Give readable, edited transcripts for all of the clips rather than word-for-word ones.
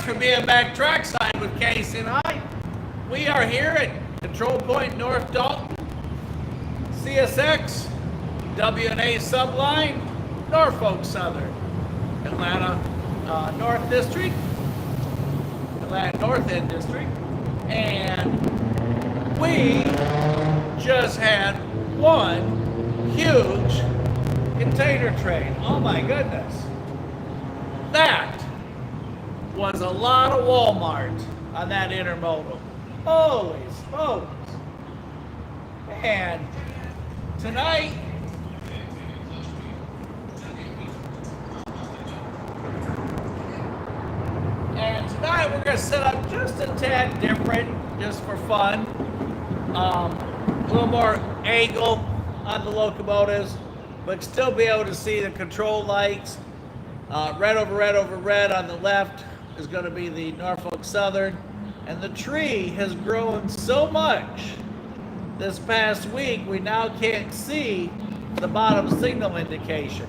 for being back trackside with Casey and I. We are here at Control Point North Dalton, CSX, W&A Sub Line, Norfolk Southern, Atlanta North District, Atlanta North End District, and we just had one huge container train. Oh my goodness. That was a lot of Walmart on that intermodal. Holy smokes. And tonight, we're going to set up just a tad different, just for fun. A little more angle on the locomotives, but still be able to see the control lights. Red over red over red on the left is going to be the Norfolk Southern. And the tree has grown so much this past week, we now can't see the bottom signal indication.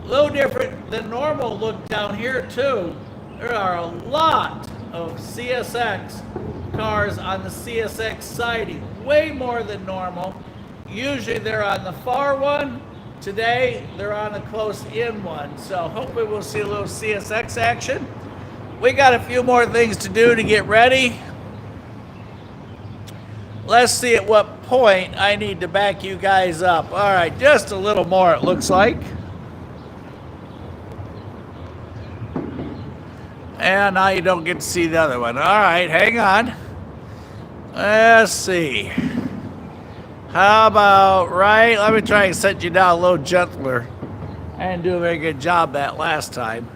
A little different than normal look down here too. There are a lot of CSX cars on the CSX siding, way more than normal. Usually they're on the far one. Today they're on a close in one. So hopefully we'll see a little CSX action. We got a few more things to do to get ready. Let's see at what point I need to back you guys up. All right, just a little more it looks like. And now you don't get to see the other one. All right, hang on. Let's see. How about right? Let me try and set you down a little gentler. I didn't do a very good job that last time.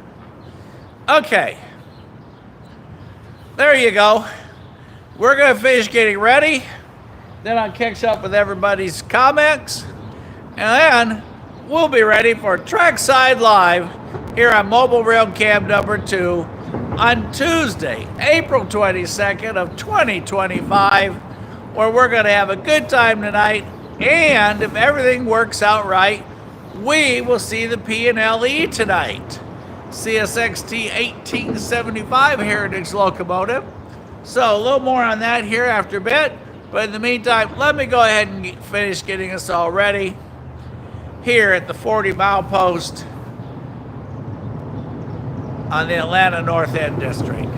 Okay. There you go. We're going to finish getting ready. Then I'll catch up with everybody's comments. And then we'll be ready for Trackside Live here on Mobile Rail Cam number 2 on Tuesday, April 22nd of 2025, where we're going to have a good time tonight. And if everything works out right, we will see the P&LE tonight. CSXT1875 Heritage locomotive. So a little more on that here after a bit. But in the meantime, let me go ahead and finish getting us all ready here at the 40-mile post on the Atlanta North End District.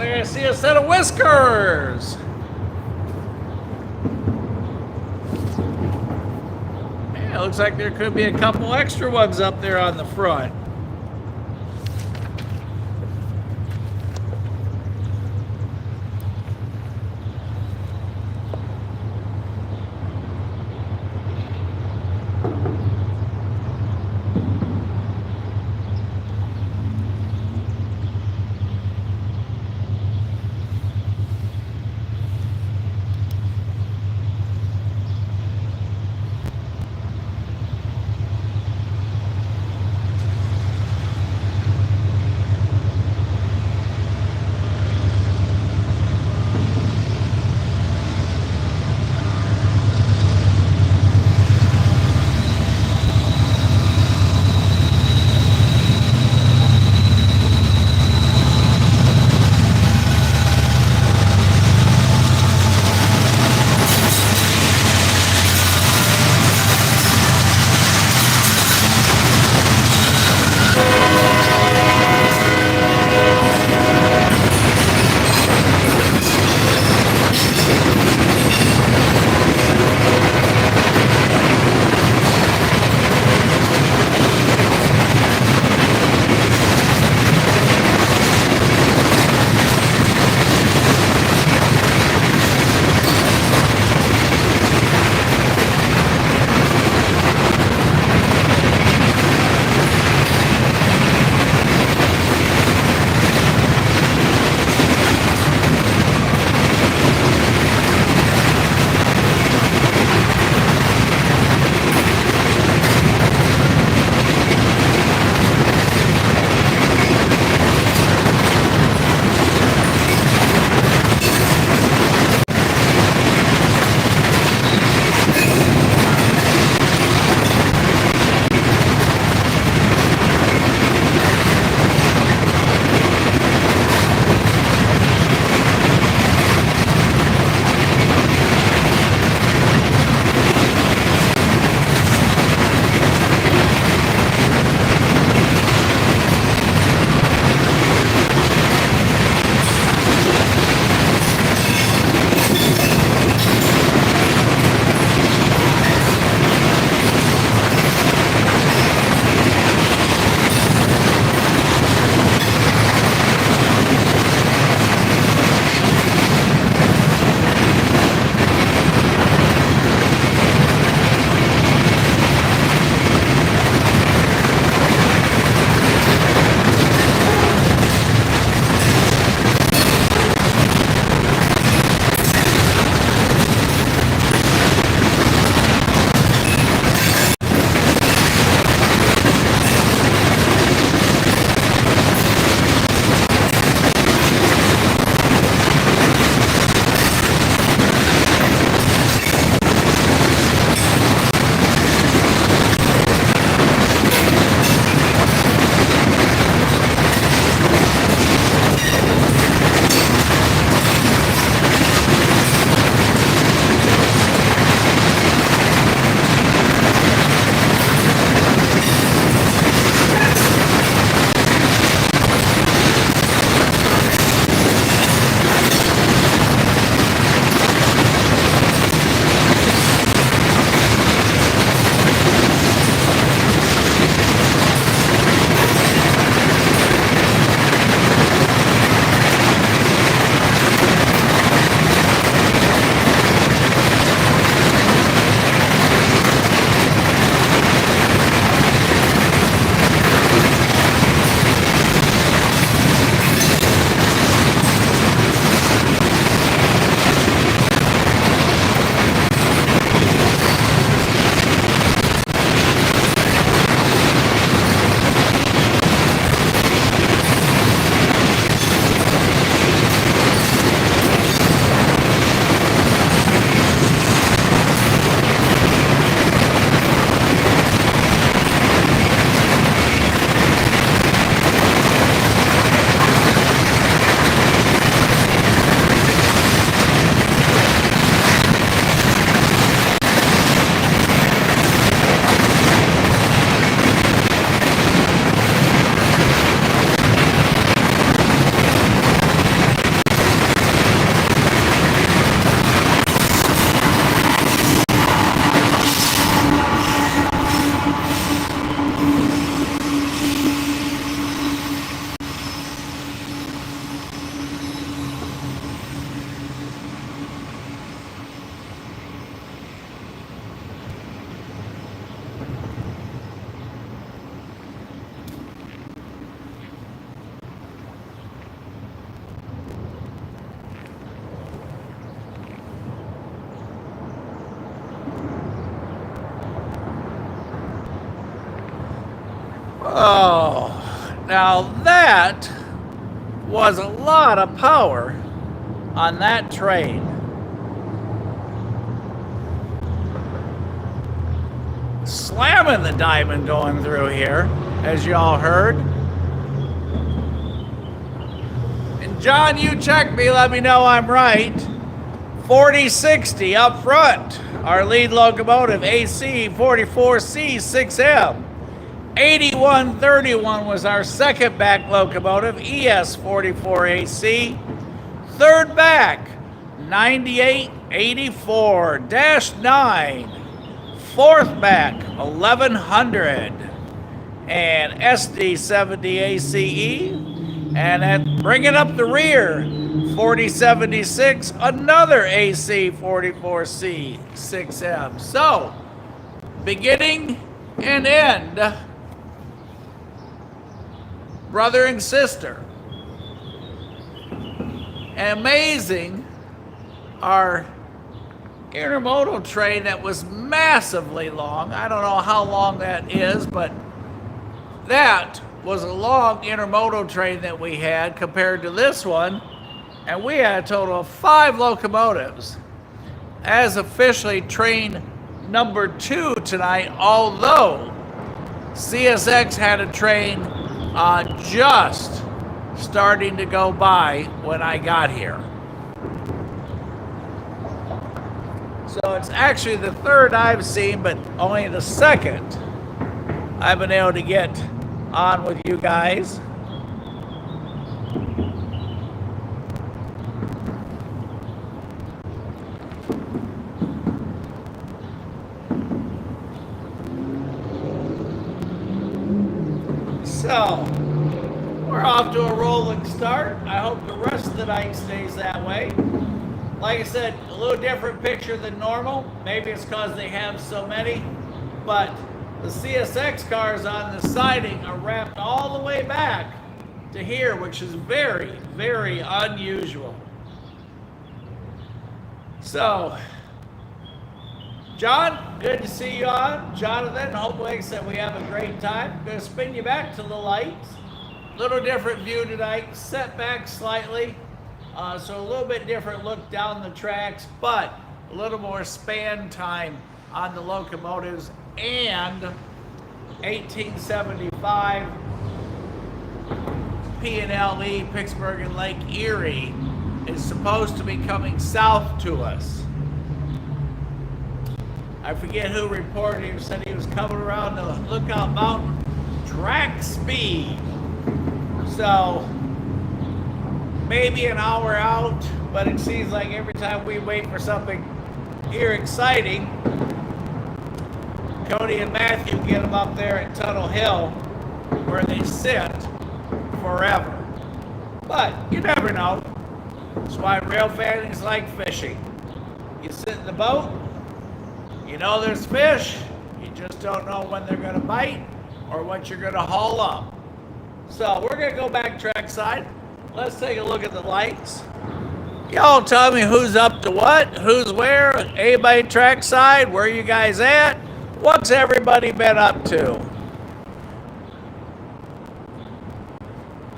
like I see a set of whiskers. Yeah, looks like there could be a couple extra ones up there on the front. Oh, now that was a lot of power on that train. Slamming the diamond going through here, as y'all heard. And John, you check me, let me know I'm right. 4060 up front, our lead locomotive, AC 44C 6M. 8131 was our second back locomotive, ES 44AC. Third back, 9884-9. Fourth back, 1100. And SD 70 ACE. And then bringing up the rear, 4076, another AC 44C 6M. So, beginning and end, brother and sister. And amazing, our intermodal train that was massively long. I don't know how long that is, but that was a long intermodal train that we had compared to this one. And we had a total of 5 locomotives. As officially train number 2 tonight, although CSX had a train just starting to go by when I got here. So it's actually the third I've seen, but only the second I've been able to get on with you guys. So, we're off to a rolling start. I hope the rest of the night stays that way. Like I said, a little different picture than normal. Maybe it's because they have so many, but the CSX cars on the siding are wrapped all the way back to here, which is very, very unusual. So, John, good to see you on. Jonathan, hopefully, like I said, we have a great time. I'm going to spin you back to the lights. Little different view tonight, set back slightly. So a little bit different look down the tracks, but a little more span time on the locomotives. And 1875 P&LE Pittsburgh and Lake Erie is supposed to be coming south to us. I forget who reported, he said he was coming around the Lookout Mountain track speed. So maybe an hour out, but it seems like every time we wait for something here exciting, Cody and Matthew get them up there at Tunnel Hill where they sit forever. But you never know. That's why railfan is like fishing. You sit in the boat, you know there's fish, you just don't know when they're going to bite or what you're going to haul up. So we're going to go back trackside. Let's take a look at the lights. Y'all tell me who's up to what, who's where, anybody trackside, where you guys at? What's everybody been up to?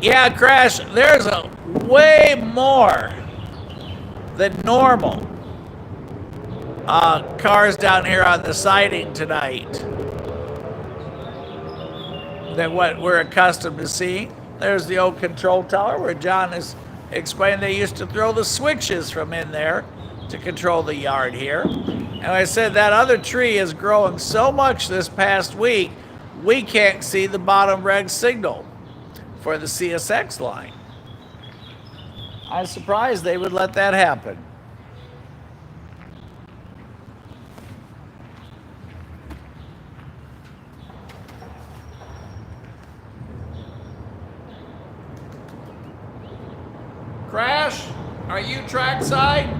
Yeah, Crash, there's a way more than normal cars down here on the siding tonight than what we're accustomed to seeing. There's the old control tower where John is explaining they used to throw the switches from in there to control the yard here. And I said that other tree is growing so much this past week, we can't see the bottom red signal for the CSX line. I'm surprised they would let that happen. Crash, are you trackside?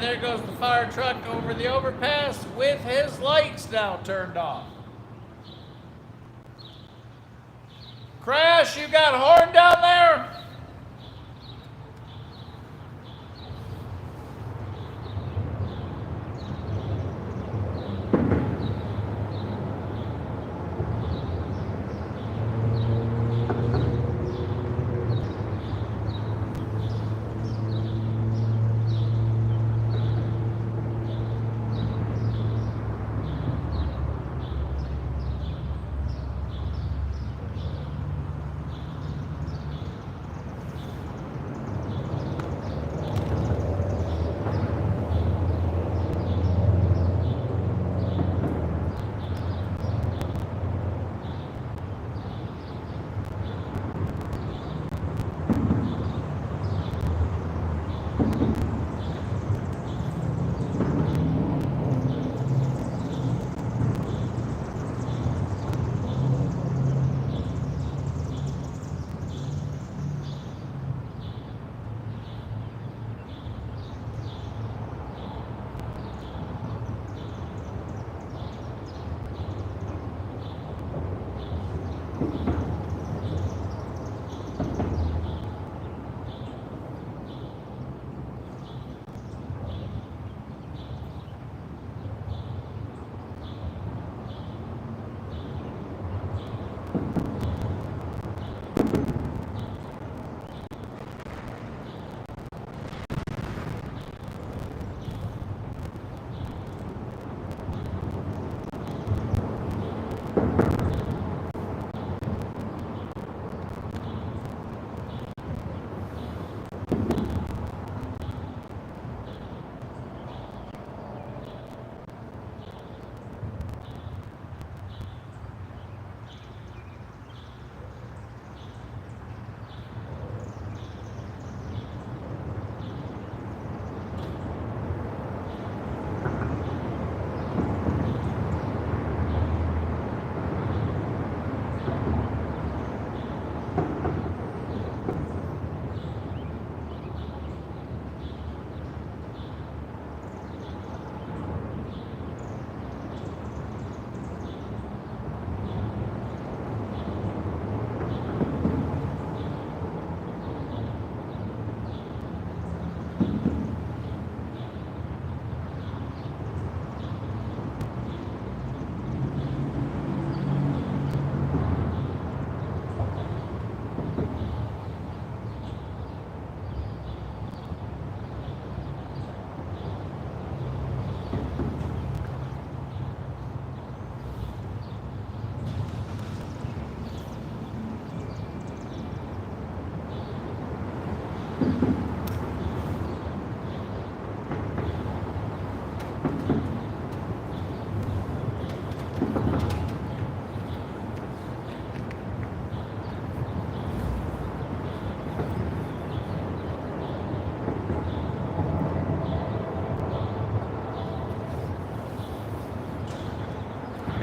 And there goes the fire truck over the overpass with his lights now turned off. Crash, you got a horn down there?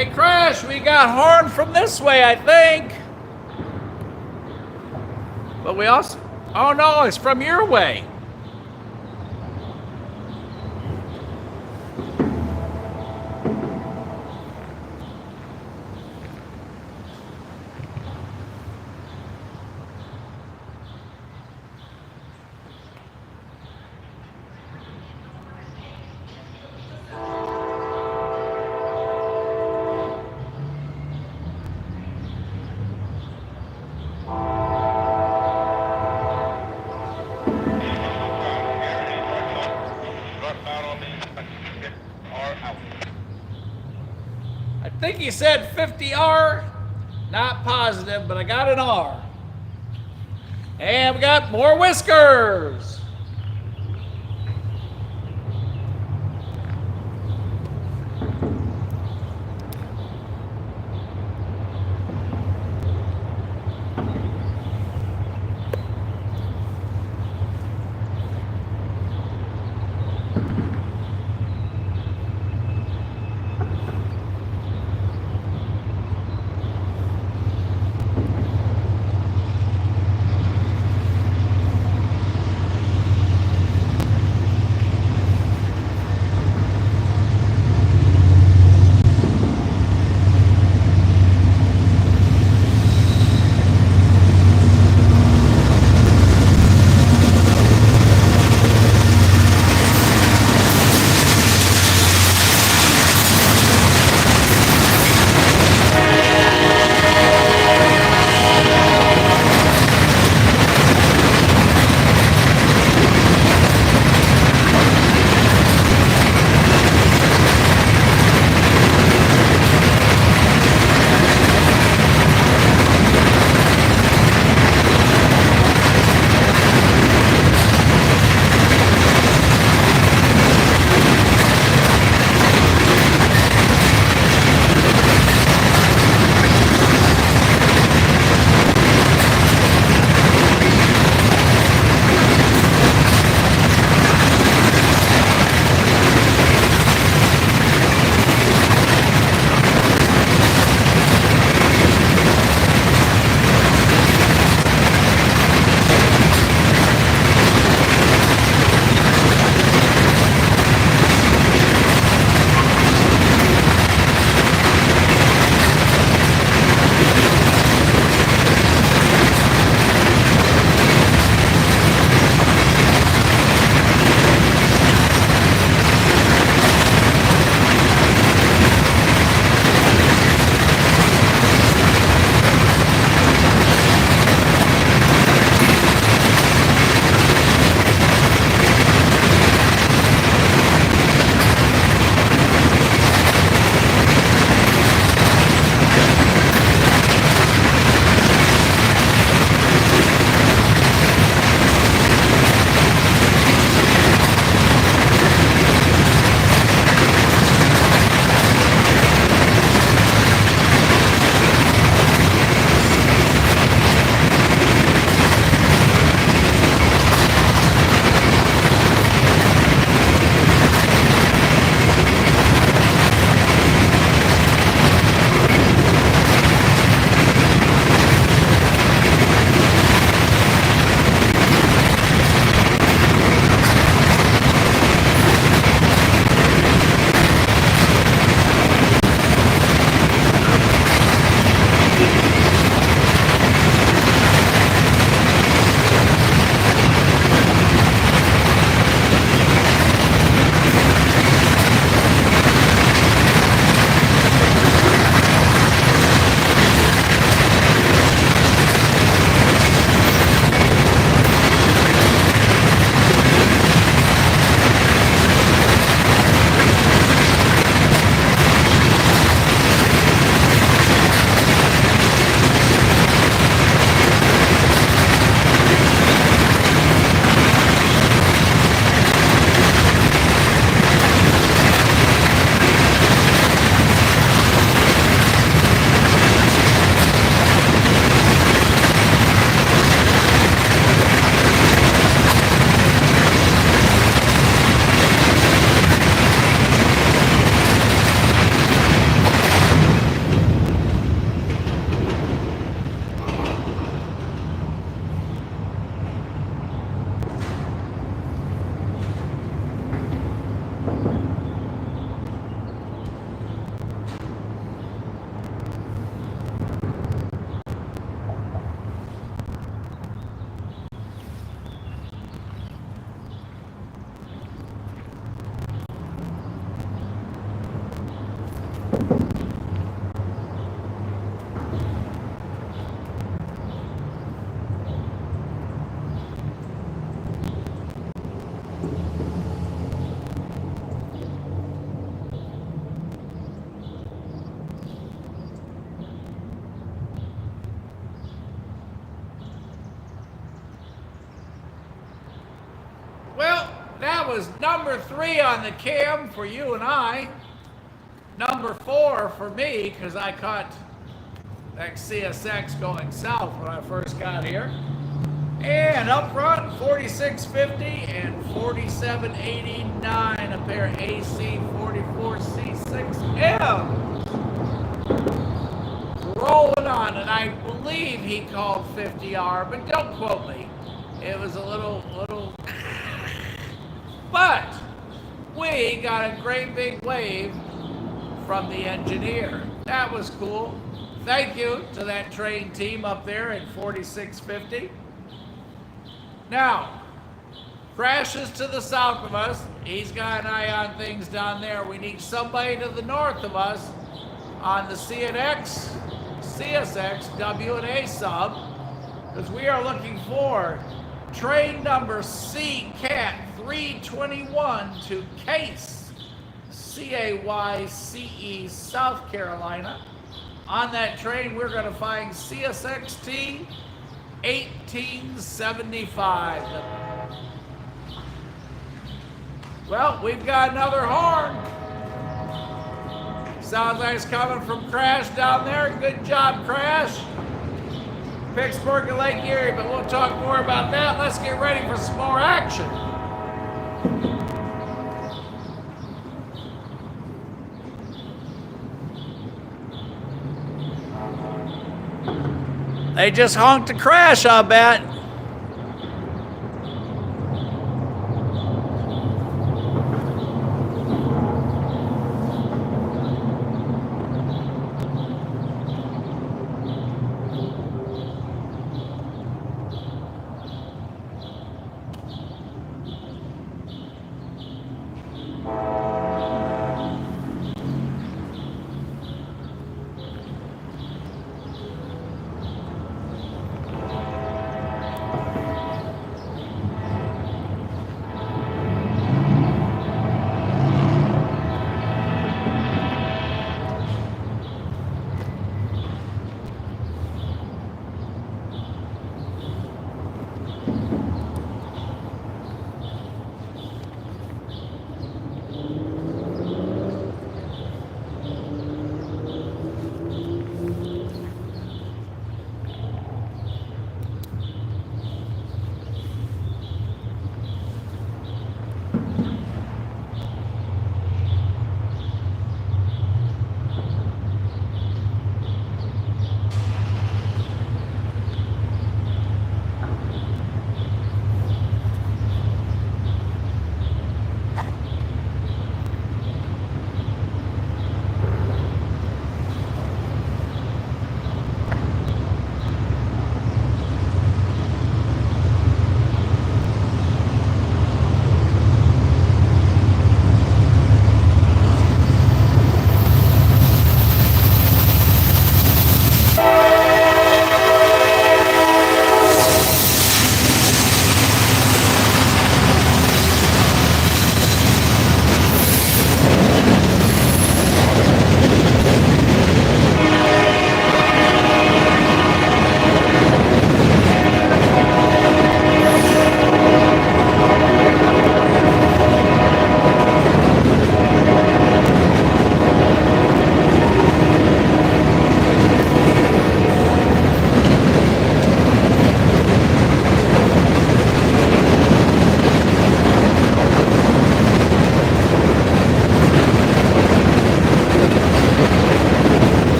Hey, Crash, we got horn from this way, I think. But we also... Oh, no, it's from your way. I think he said 50R. Not positive, but I got an R. And we got more whiskers. was number 3 on the cam for you and I. Number 4 for me, because I caught that CSX going south when I first got here. And up front, 4650 and 4789, a pair of AC 44 C6M. Rolling on, and I believe he called 50R, but don't quote me. It was a little, but we got a great big wave from the engineer. That was cool. Thank you to that train team up there at 4650. Now, crashes to the south of us. He's got an eye on things down there. We need somebody to the north of us on the CSX W&A Sub, because we are looking for train number CCAT 321 to Case, CAYCE, South Carolina. On that train, we're going to find CSXT1875. Well, we've got another horn. Sounds like it's coming from Crash down there. Good job, Crash. Pittsburgh and Lake Erie, but we'll talk more about that. Let's get ready for some more action. They just honked to Crash, I bet.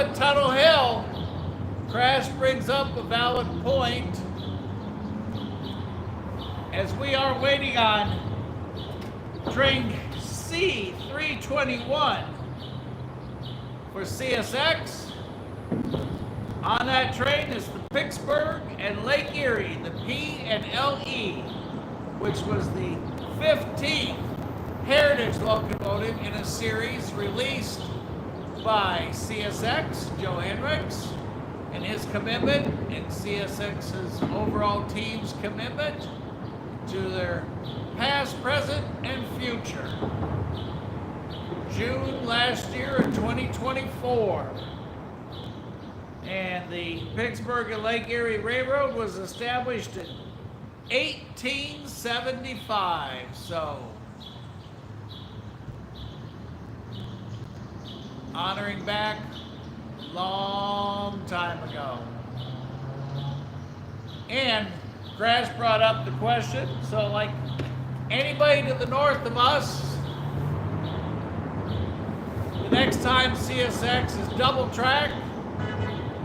at Tuttle Hill, Crash brings up a valid point as we are waiting on train C321 for CSX. On that train is the Pittsburgh and Lake Erie, the P&LE, which was the 15th Heritage locomotive in a series released by CSX, Joe Hendricks, and his commitment, and CSX's overall team's commitment to their past, present, and future. June last year of 2024. And the Pittsburgh and Lake Erie Railroad was established in 1875. So, honoring back long time ago. And Crash brought up the question, so like anybody to the north of us, the next time CSX is double track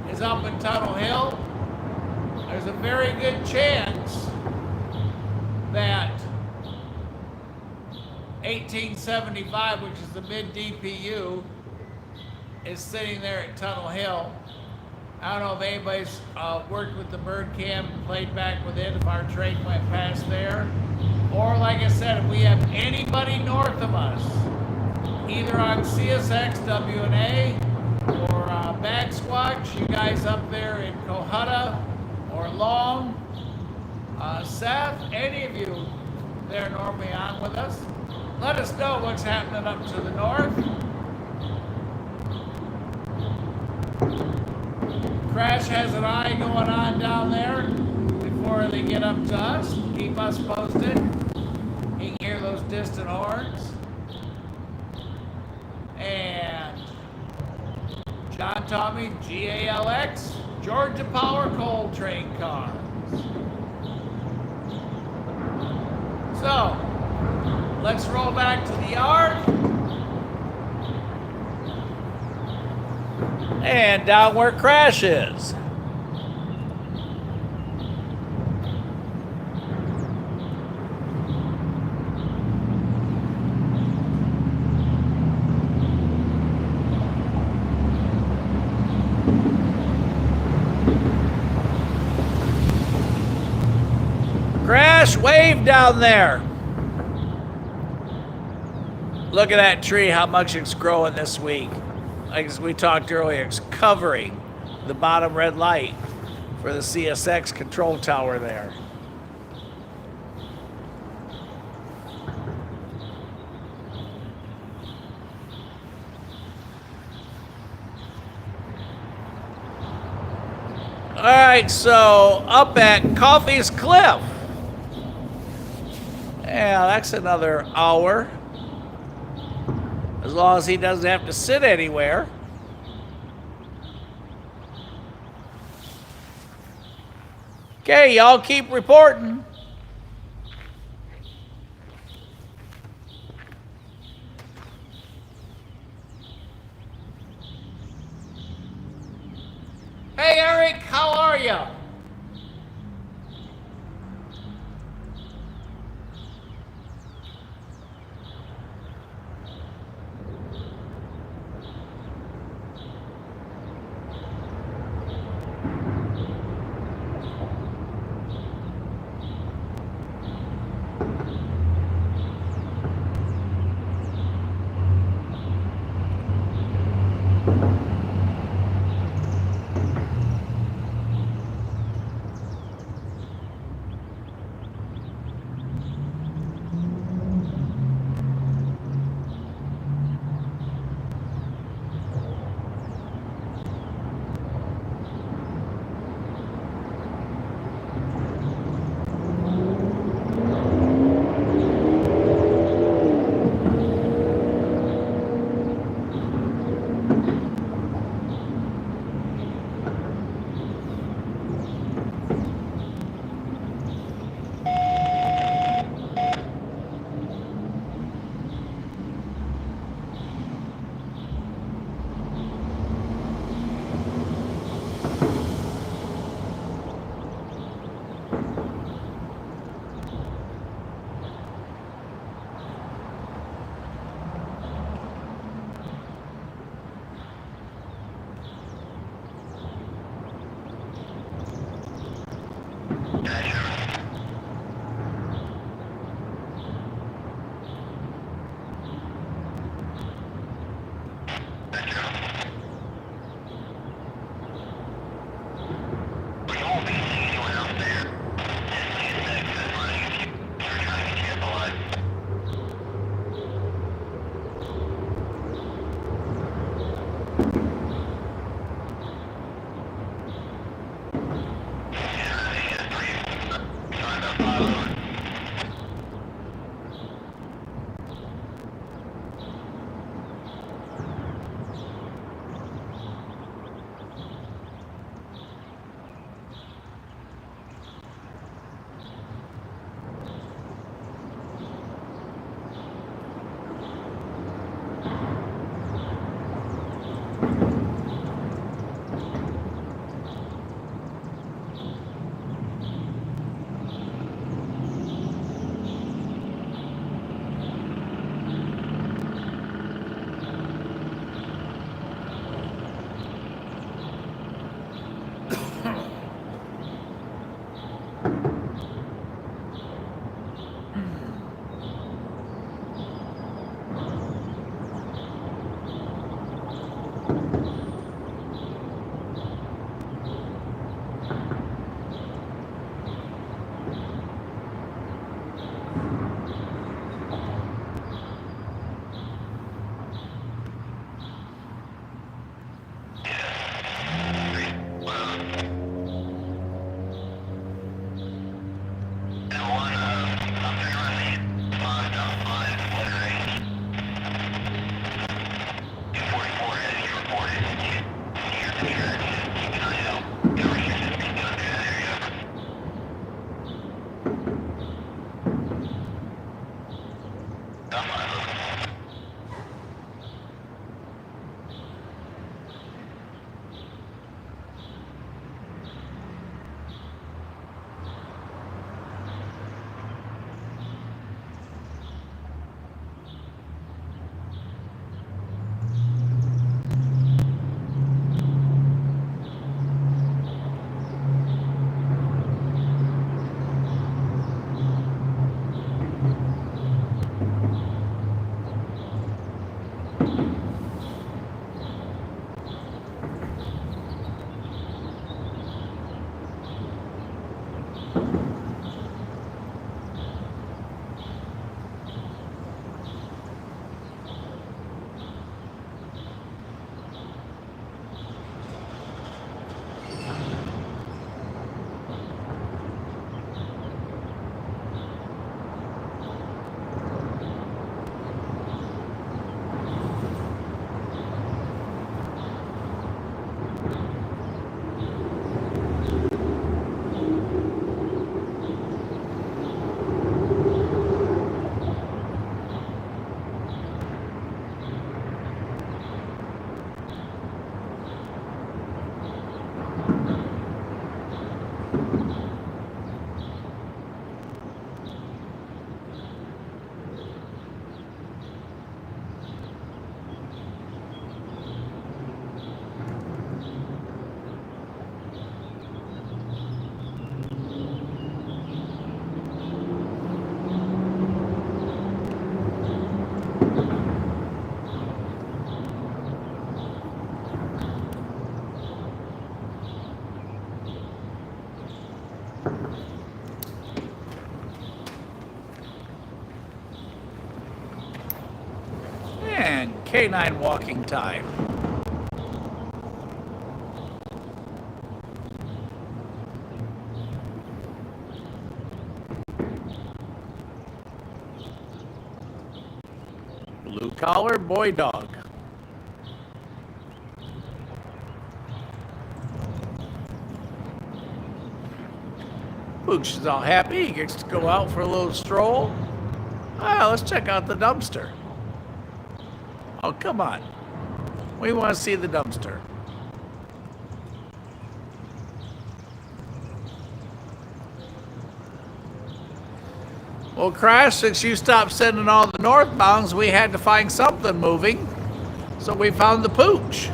is up in Tuttle Hill, there's a very good chance that 1875, which is the mid DPU, is sitting there at Tuttle Hill. I don't know if anybody's worked with the bird cam, played back with it, if our train went past there. Or like I said, if we have anybody north of us, either on CSX, W&A, or Backswatch, you guys up there in Cohutta or Long, Seth, any of you there normally on with us, let us know what's happening up to the north. Crash has an eye going on down there before they get up to us. Keep us posted. You can hear those distant horns. And John Tommy, GALX, Georgia Power Coal Train Cars. So, let's roll back to the yard. And down where Crash is. Crash, wave down there. Look at that tree, how much it's growing this week. Like as we talked earlier, it's covering the bottom red light for the CSX control tower there. All right, so up at Coffey's Cliff. Yeah, that's another hour. As long as he doesn't have to sit anywhere. Okay, y'all keep reporting. Hey, Eric, how are you? canine walking time. Blue collar boy dog. Pooch is all happy. He gets to go out for a little stroll. Ah, let's check out the dumpster. Oh, come on. We want to see the dumpster. Well, Crash, since you stopped sending all the northbounds, we had to find something moving. So we found the Pooch.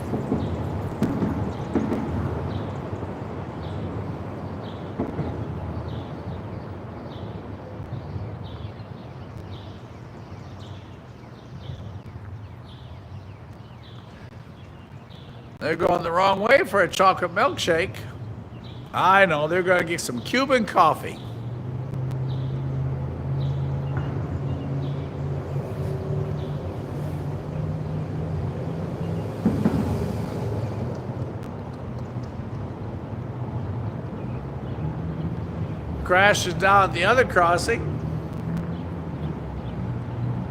They're going the wrong way for a chocolate milkshake. I know, they're going to get some Cuban coffee. Crash is down at the other crossing.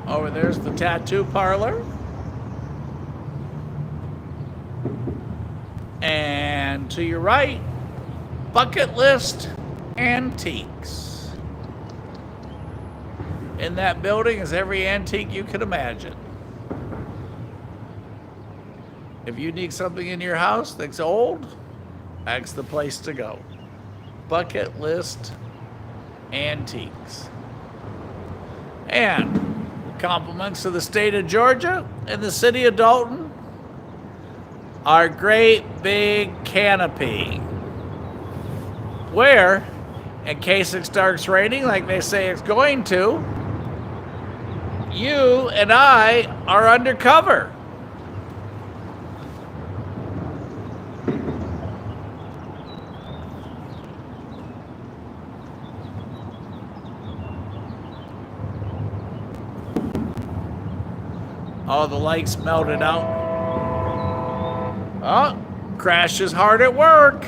Over there's the tattoo parlor. And to your right, bucket list antiques. In that building is every antique you can imagine. If you need something in your house that's old, that's the place to go. Bucket list antiques. And compliments to the state of Georgia and the city of Dalton. Our great big canopy, where, in case it starts raining like they say it's going to, you and I are undercover. All the lights melted out. Oh, Crash is hard at work.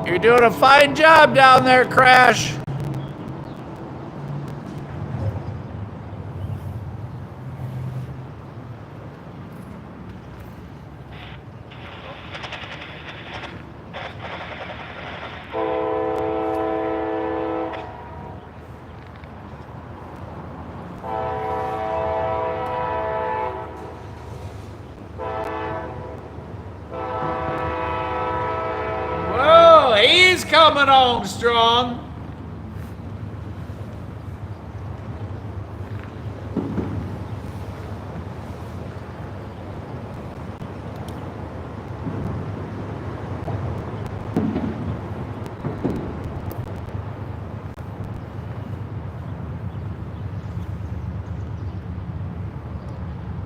You're doing a fine job down there, Crash. He's coming on strong.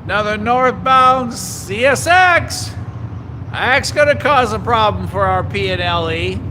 Another northbound CSX. That's going to cause a problem for our P&LE.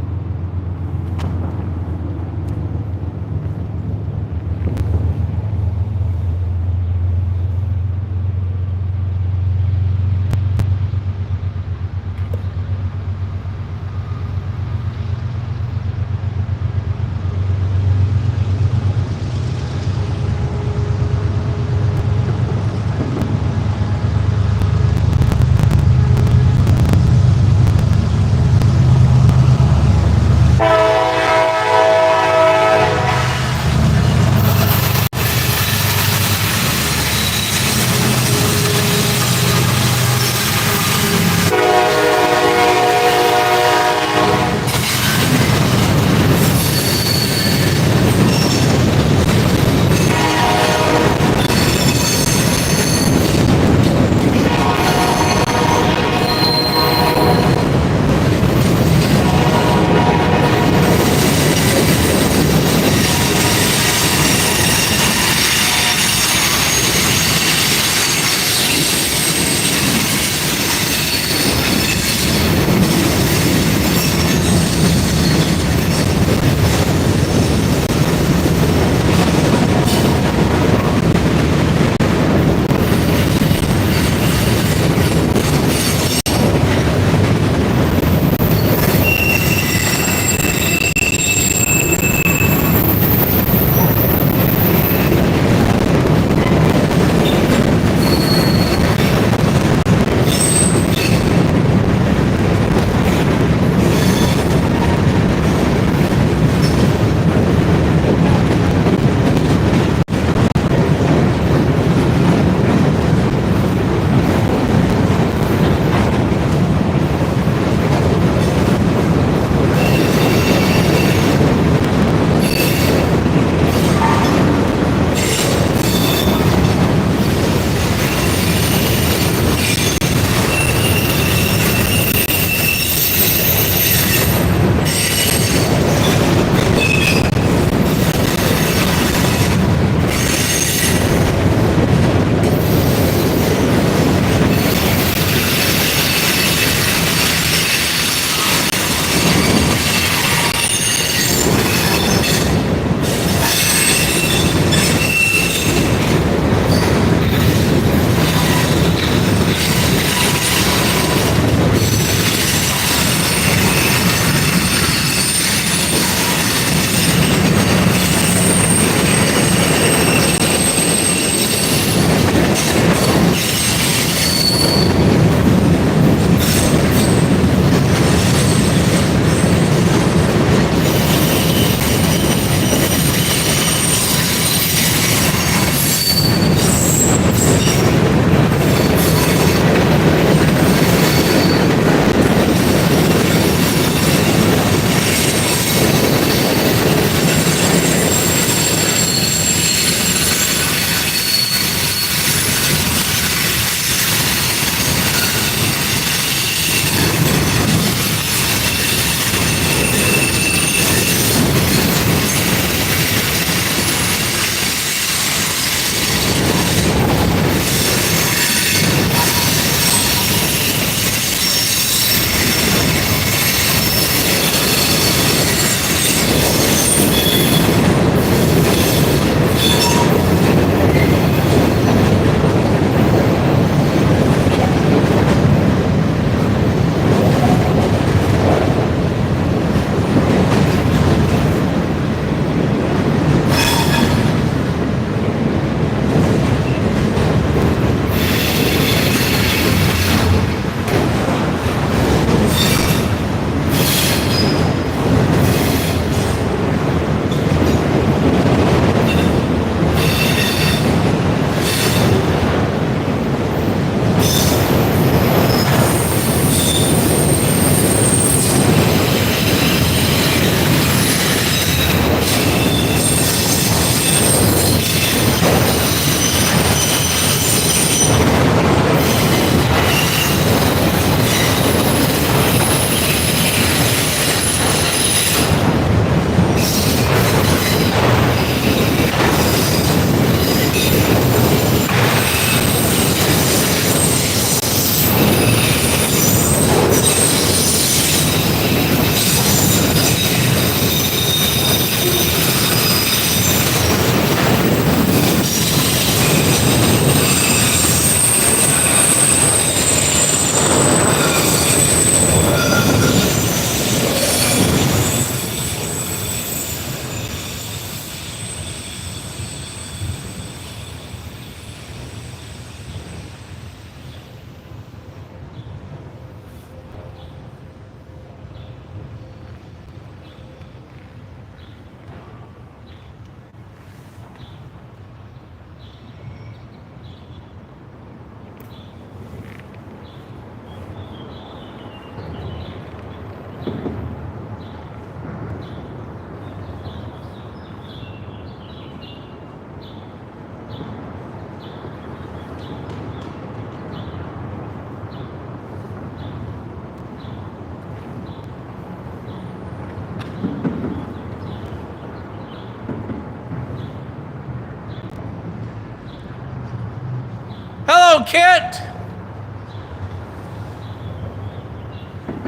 Kit.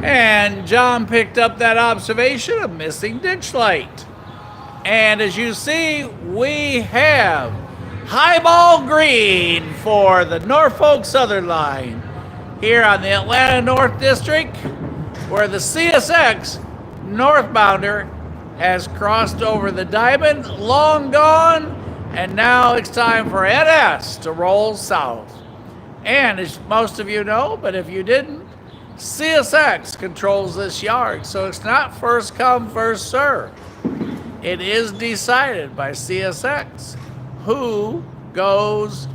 And John picked up that observation of missing ditch light. And as you see, we have highball green for the Norfolk Southern line here on the Atlanta North District, where the CSX northbounder has crossed over the diamond, long gone, and now it's time for NS to roll south. And as most of you know, but if you didn't, CSX controls this yard, so it's not first come, first serve. It is decided by CSX who goes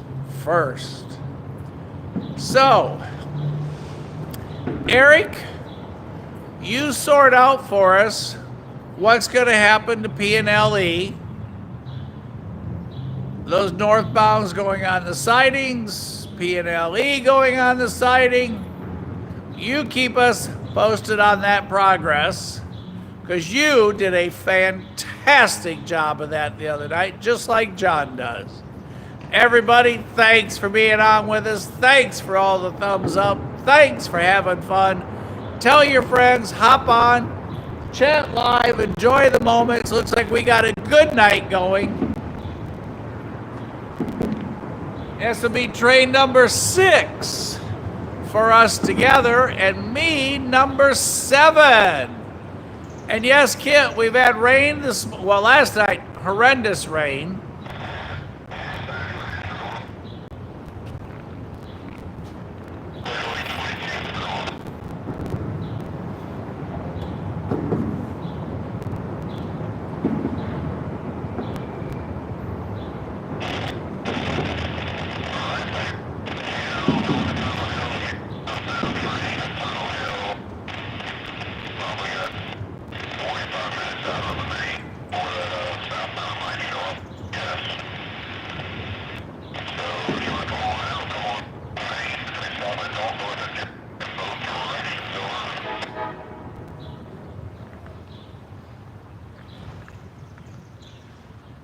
first. So, Eric, you sort out for us what's going to happen to P&LE. Those northbounds going on the sidings, P&LE going on the siding. You keep us posted on that progress, because you did a fantastic job of that the other night, just like John does. Everybody, thanks for being on with us. Thanks for all the thumbs up. Thanks for having fun. Tell your friends, hop on, chat live, enjoy the moments. Looks like we got a good night going. This will be train number 6 for us together, and me number 7. And yes, Kit, we've had rain last night, horrendous rain.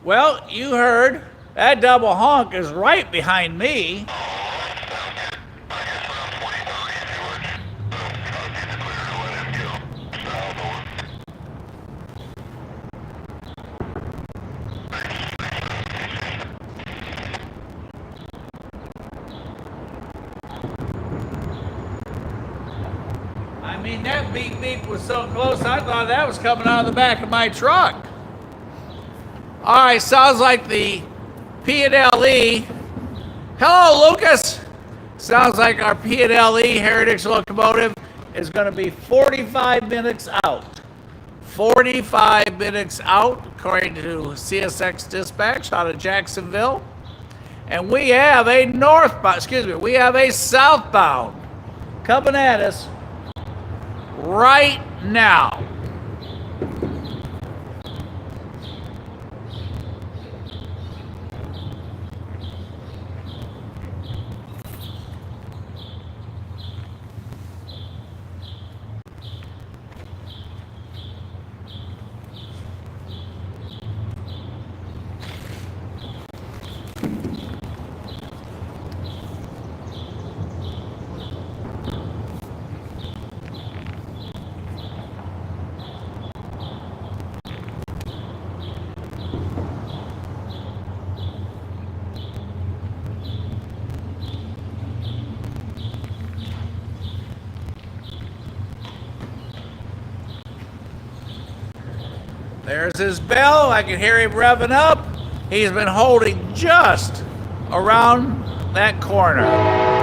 Well, you heard, that double honk is right behind me. I mean, that beep beep was so close, I thought that was coming out of the back of my truck. All right, sounds like the P&LE. Hello, Lucas. Sounds like our P&LE Heritage locomotive is going to be 45 minutes out. 45 minutes out, according to CSX Dispatch out of Jacksonville. And we have a we have a southbound coming at us right now. There's his bell. I can hear him revving up. He's been holding just around that corner.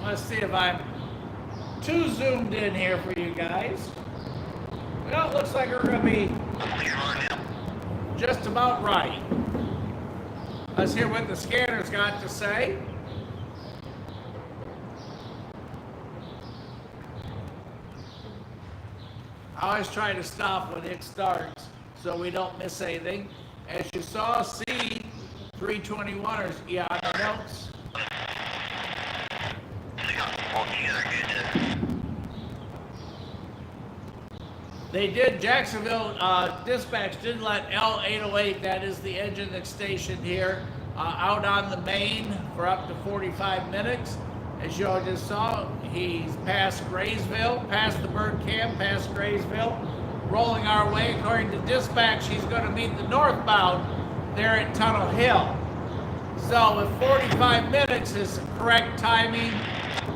Let's see if I'm too zoomed in here for you guys. Well, it looks like we're going to be just about right. Let's hear what the scanner's got to say. I always try to stop when it starts so we don't miss anything. As you saw, C321ers, yeah, on the notes. They did, Jacksonville dispatch did let L808, that is the engine that's stationed here, out on the main for up to 45 minutes. As you all just saw, he's past Graysville, past the bird camp, past Graysville, rolling our way. According to dispatch, he's going to meet the northbound there at Tunnel Hill. So if 45 minutes is correct timing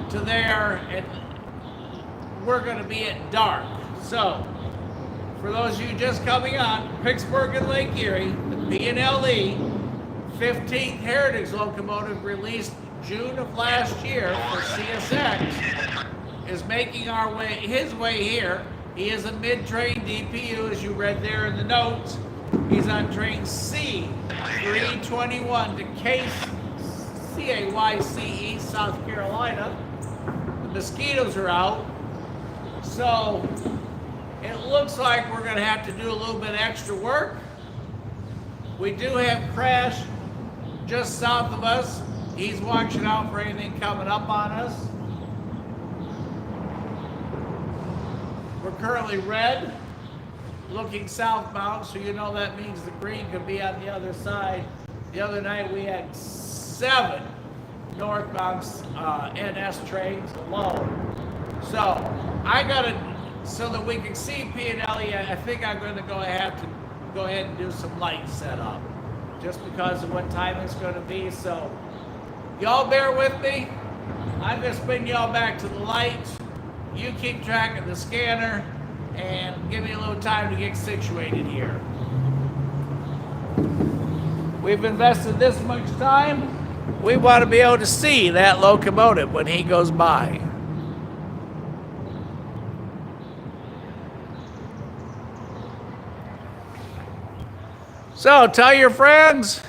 to there, and we're going to be at dark. So, for those of you just coming on, Pittsburgh and Lake Erie, the P&LE 15th Heritage locomotive released June of last year for CSX is making his way here. He is a mid-train DPU, as you read there in the notes. He's on train C321 to CAYCE, South Carolina. The mosquitoes are out. So it looks like we're going to have to do a little bit extra work. We do have Crash just south of us. He's watching out for anything coming up on us. We're currently red, looking southbound, so you know that means the green could be on the other side. The other night we had 7 northbound NS trains alone. So I got to, so that we can see P&LE, I think I'm going to go ahead and do some light setup, just because of what time it's going to be. So Y'all bear with me. I'm going to spin y'all back to the light. You keep track of the scanner and give me a little time to get situated here. We've invested this much time. We want to be able to see that locomotive when he goes by. So tell your friends.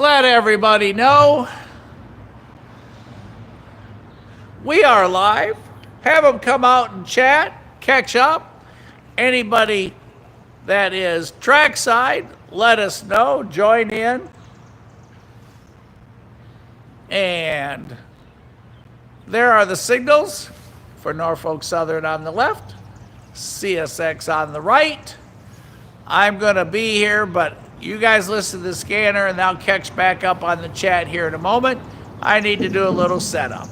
Let everybody know. We are live. Have them come out and chat, catch up. Anybody that is trackside, let us know, join in. And there are the signals for Norfolk Southern on the left, CSX on the right. I'm going to be here, but you guys listen to the scanner and I'll catch back up on the chat here in a moment. I need to do a little setup.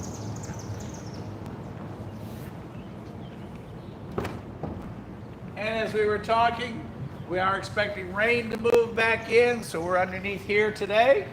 And as we were talking, we are expecting rain to move back in, so we're underneath here today.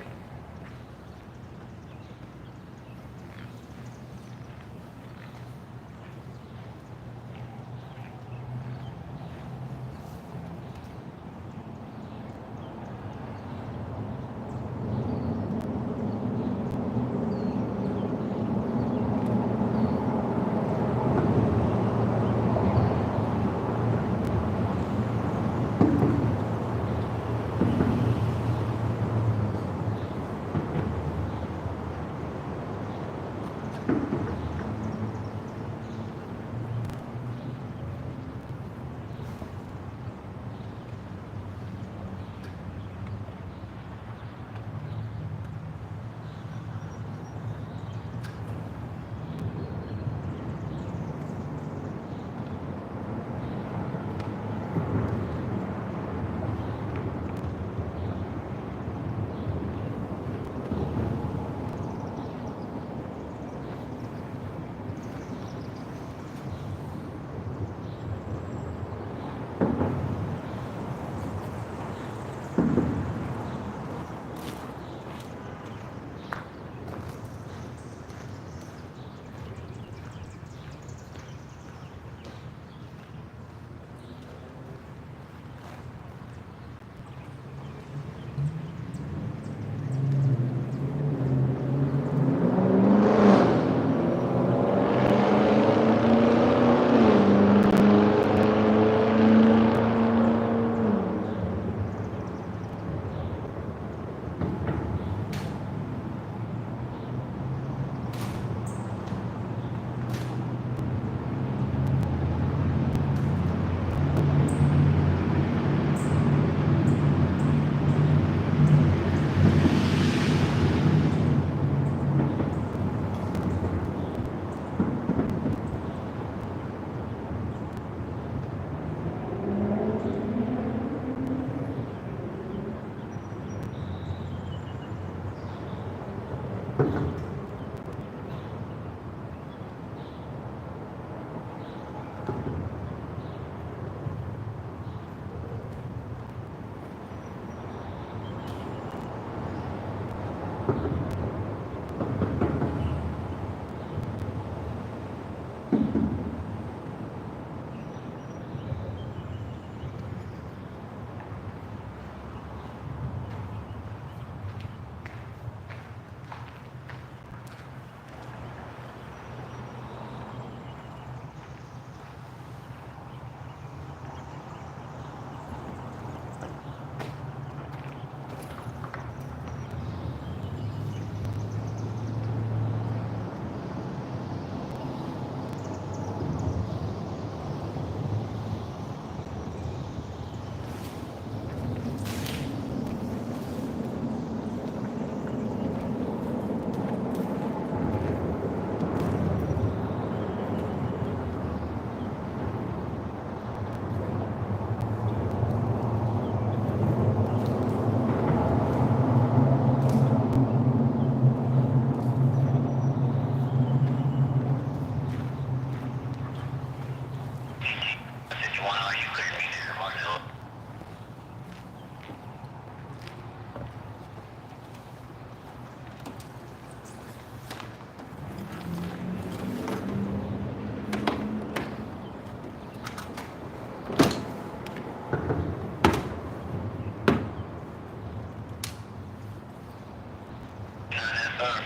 Uh,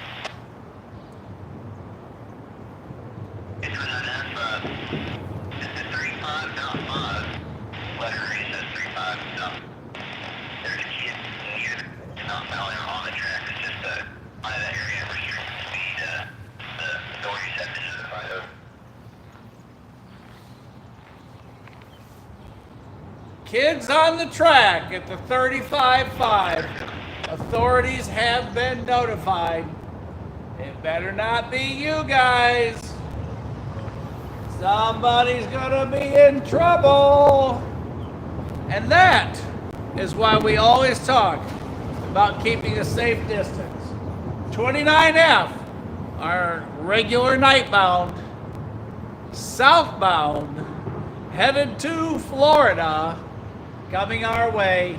it's when I this is 35, not 5. Letter A says 35, no. There's a kid near, not down there on the track. It's just by that area restricted speed. The authorities have been notified of. Kids on the track at the 35.5. Authorities have been notified. It better not be you guys. Somebody's gonna be in trouble. And that is why we always talk about keeping a safe distance. 29F, our regular nightbound, southbound, headed to Florida, coming our way.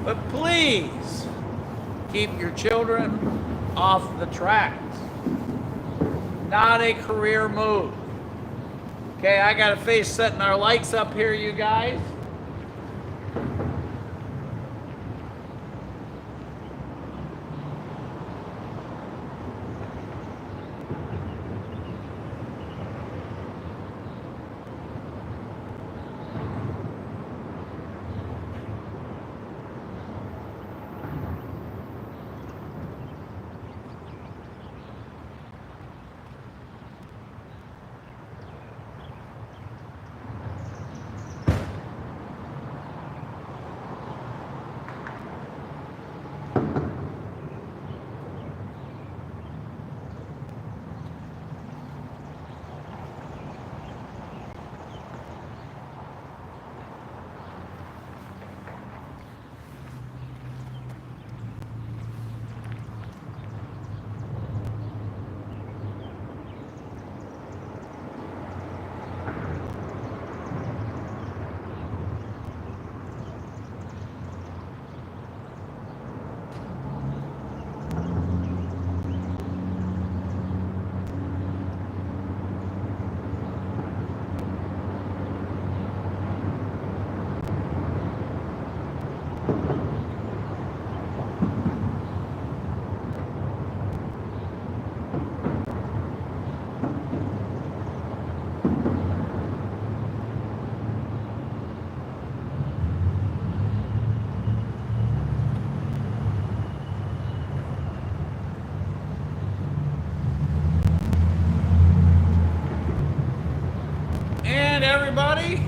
But please keep your children off the tracks. Not a career move. Okay, I got a face setting our lights up here, you guys. Everybody,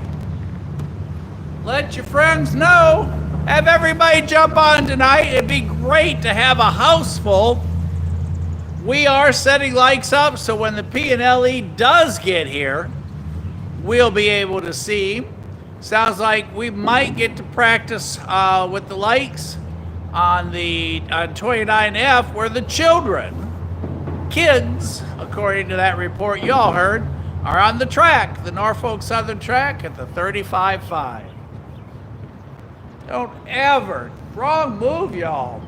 let your friends know. Have everybody jump on tonight. It'd be great to have a house full. We are setting lights up so when the P&LE does get here, we'll be able to see. Sounds like we might get to practice with the lights on 29F where the kids, according to that report y'all heard, are on the track, the Norfolk Southern track at the 35.5. Don't ever, wrong move, y'all.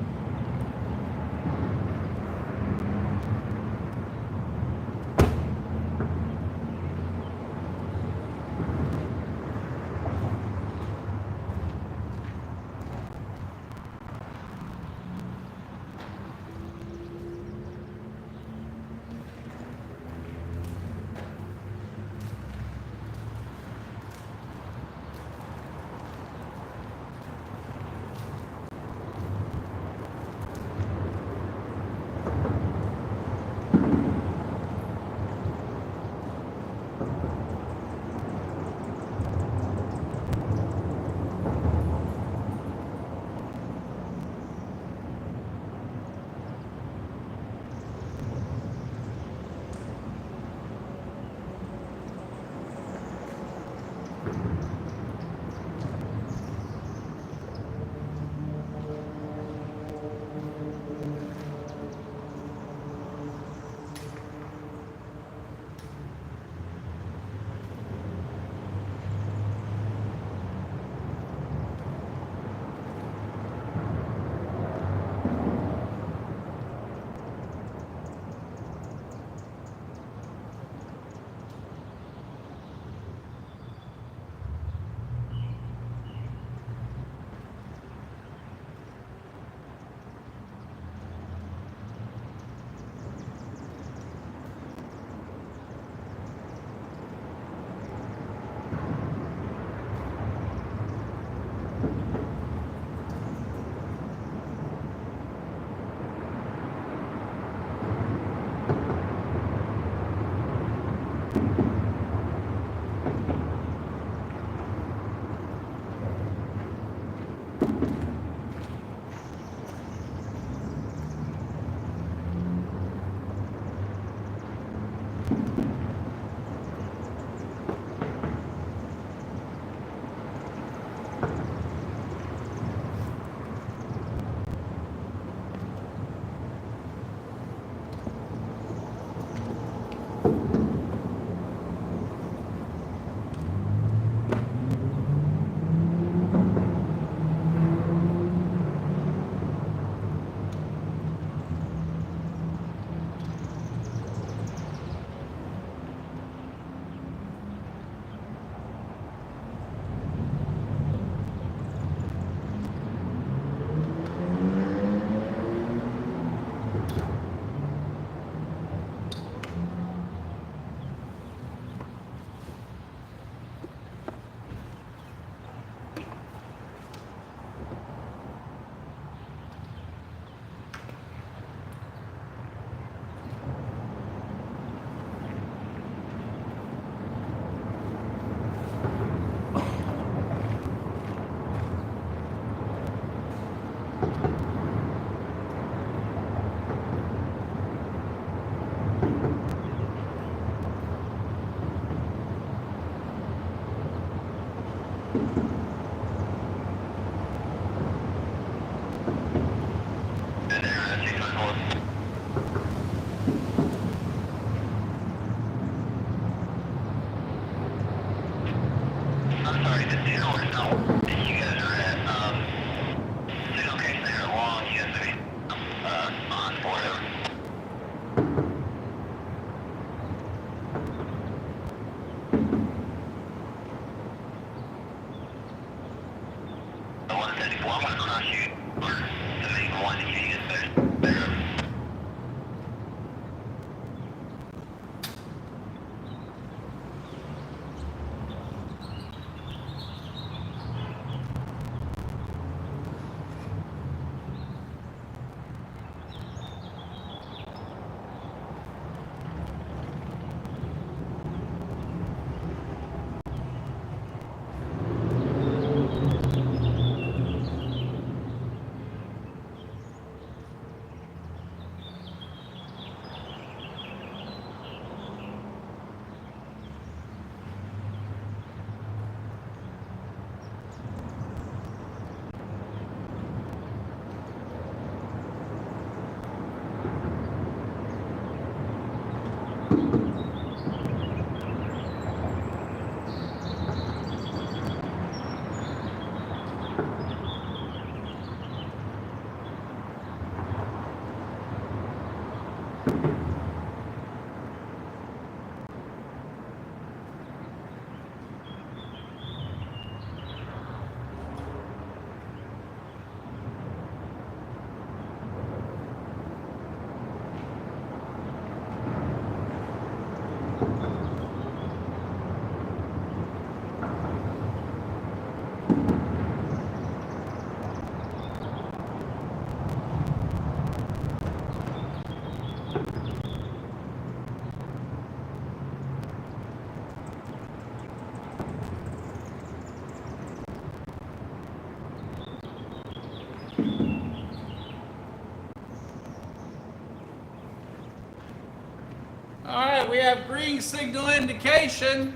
All right, we have green signal indication.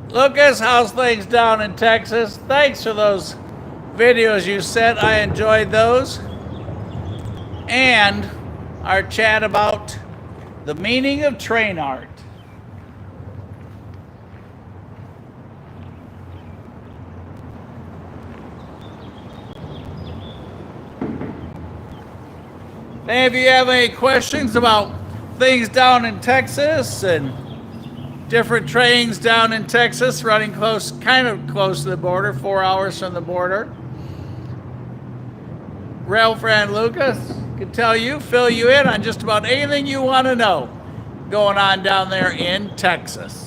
Lucas, how's things down in Texas? Thanks for those videos you sent. I enjoyed those. And our chat about the meaning of train art. Any of you have any questions about things down in Texas and different trains down in Texas running close, kind of close to the border, 4 hours from the border? Railfan Lucas can tell you, fill you in on just about anything you want to know going on down there in Texas.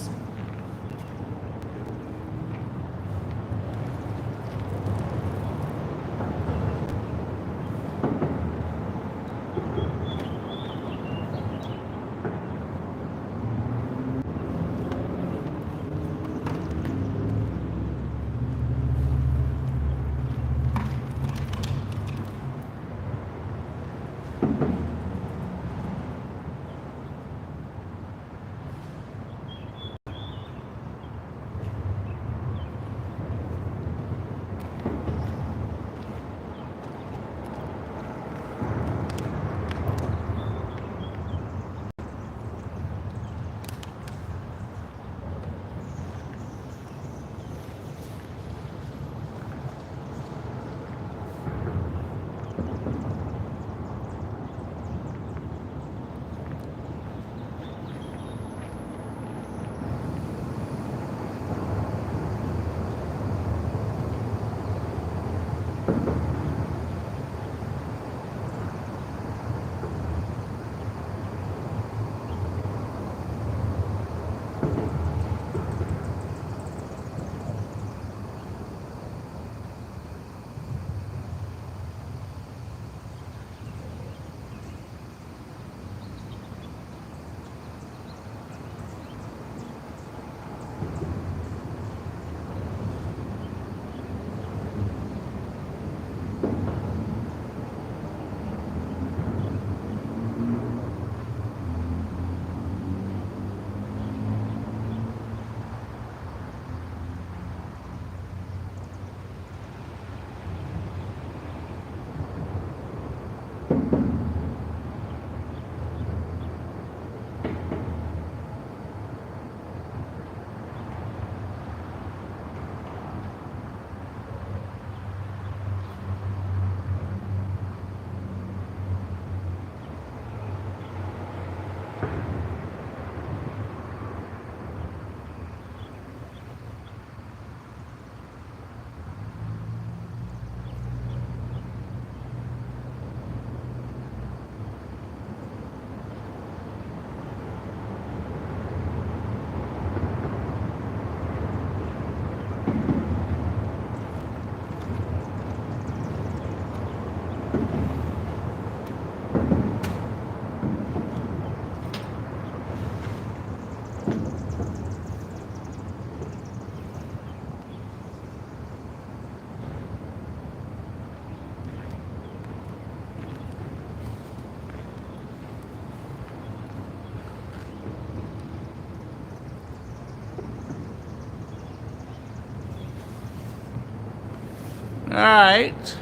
All right,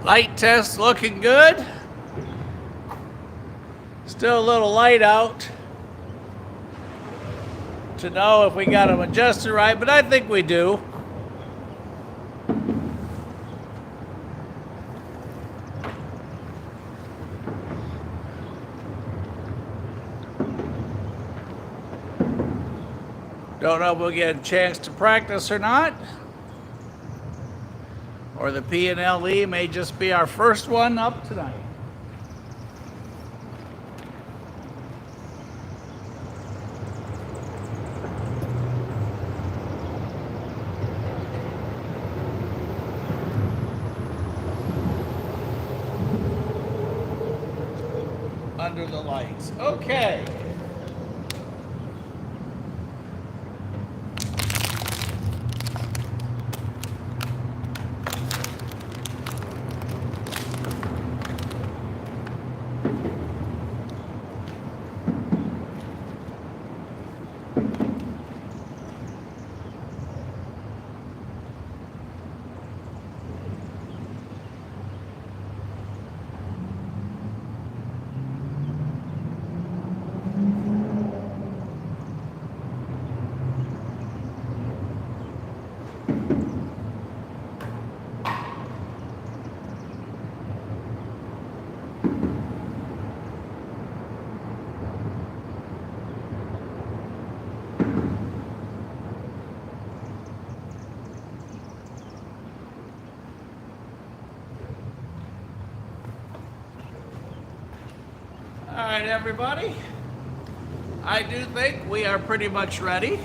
light test looking good. Still a little light out. to know if we got them adjusted right, but I think we do. Don't know if we'll get a chance to practice or not. Or the P&LE may just be our first one up tonight. Under the lights. Okay. All right, everybody. I do think we are pretty much ready.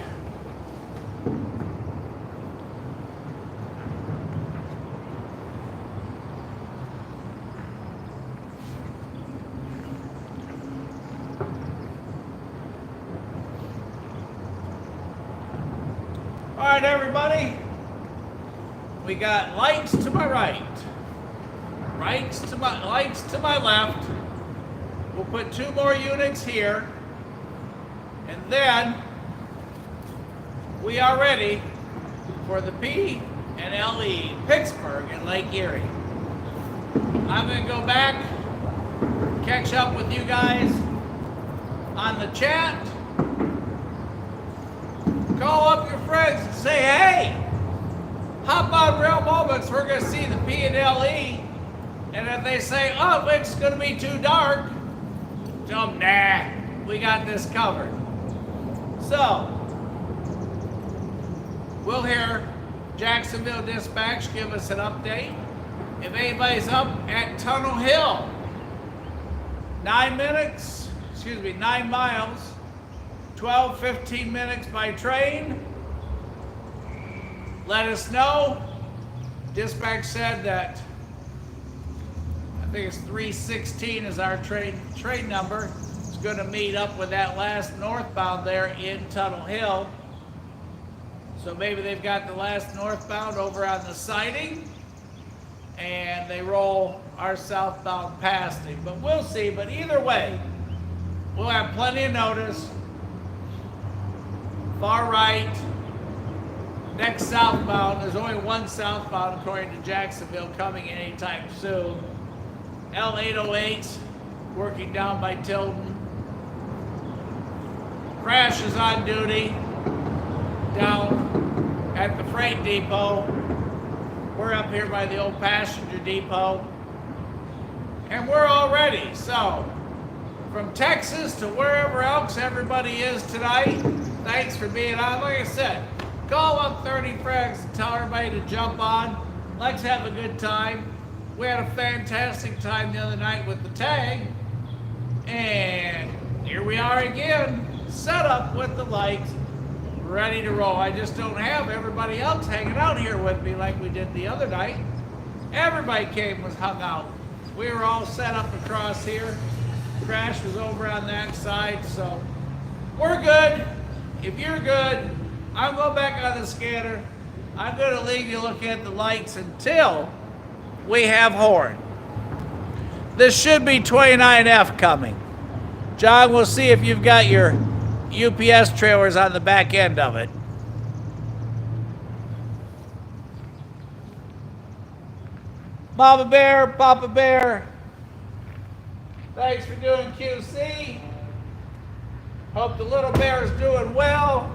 All right, everybody. We got lights to my right, lights to my left. We'll put 2 more units here, and then we are ready for the P&LE Pittsburgh and Lake Erie. I'm going to go back, catch up with you guys on the chat, call up your friends and say, hey, hop on Real Moments, we're going to see the P&LE, and if they say, oh, it's going to be too dark, tell them, nah, we got this covered. So, we'll hear Jacksonville Dispatch give us an update. If anybody's up at Tunnel Hill, 9 miles, 15 minutes by train, let us know. Dispatch said that I think it's 316 is our train number. It's going to meet up with that last northbound there in Tunnel Hill. So maybe they've got the last northbound over on the siding and they roll our southbound past him. But we'll see. But either way, we'll have plenty of notice. Far right, next southbound, there's only one southbound according to Jacksonville coming anytime soon. L808 working down by Tilden. Crash is on duty down at the freight depot. We're up here by the old passenger depot. And we're all ready. So, from Texas to wherever else everybody is tonight, thanks for being on. Like I said, call up 30 friends and tell everybody to jump on. Let's have a good time. We had a fantastic time the other night with the tag. And here we are again, set up with the lights, ready to roll. I just don't have everybody else hanging out here with me like we did the other night. Everybody was hung out. We were all set up across here. Crash was over on that side, so we're good. If you're good, I'm going back on the scanner. I'm going to leave you looking at the lights until we have horn. This should be 29F coming. John, we'll see if you've got your UPS trailers on the back end of it. Mama Bear, Papa Bear, thanks for doing QC. Hope the little bear is doing well.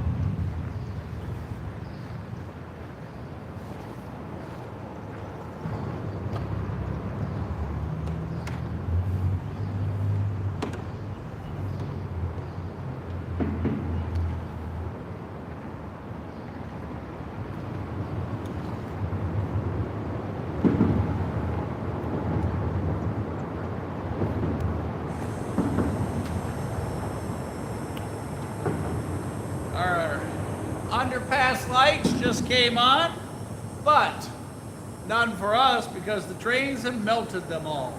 overpass lights just came on, but none for us because the trains have melted them all.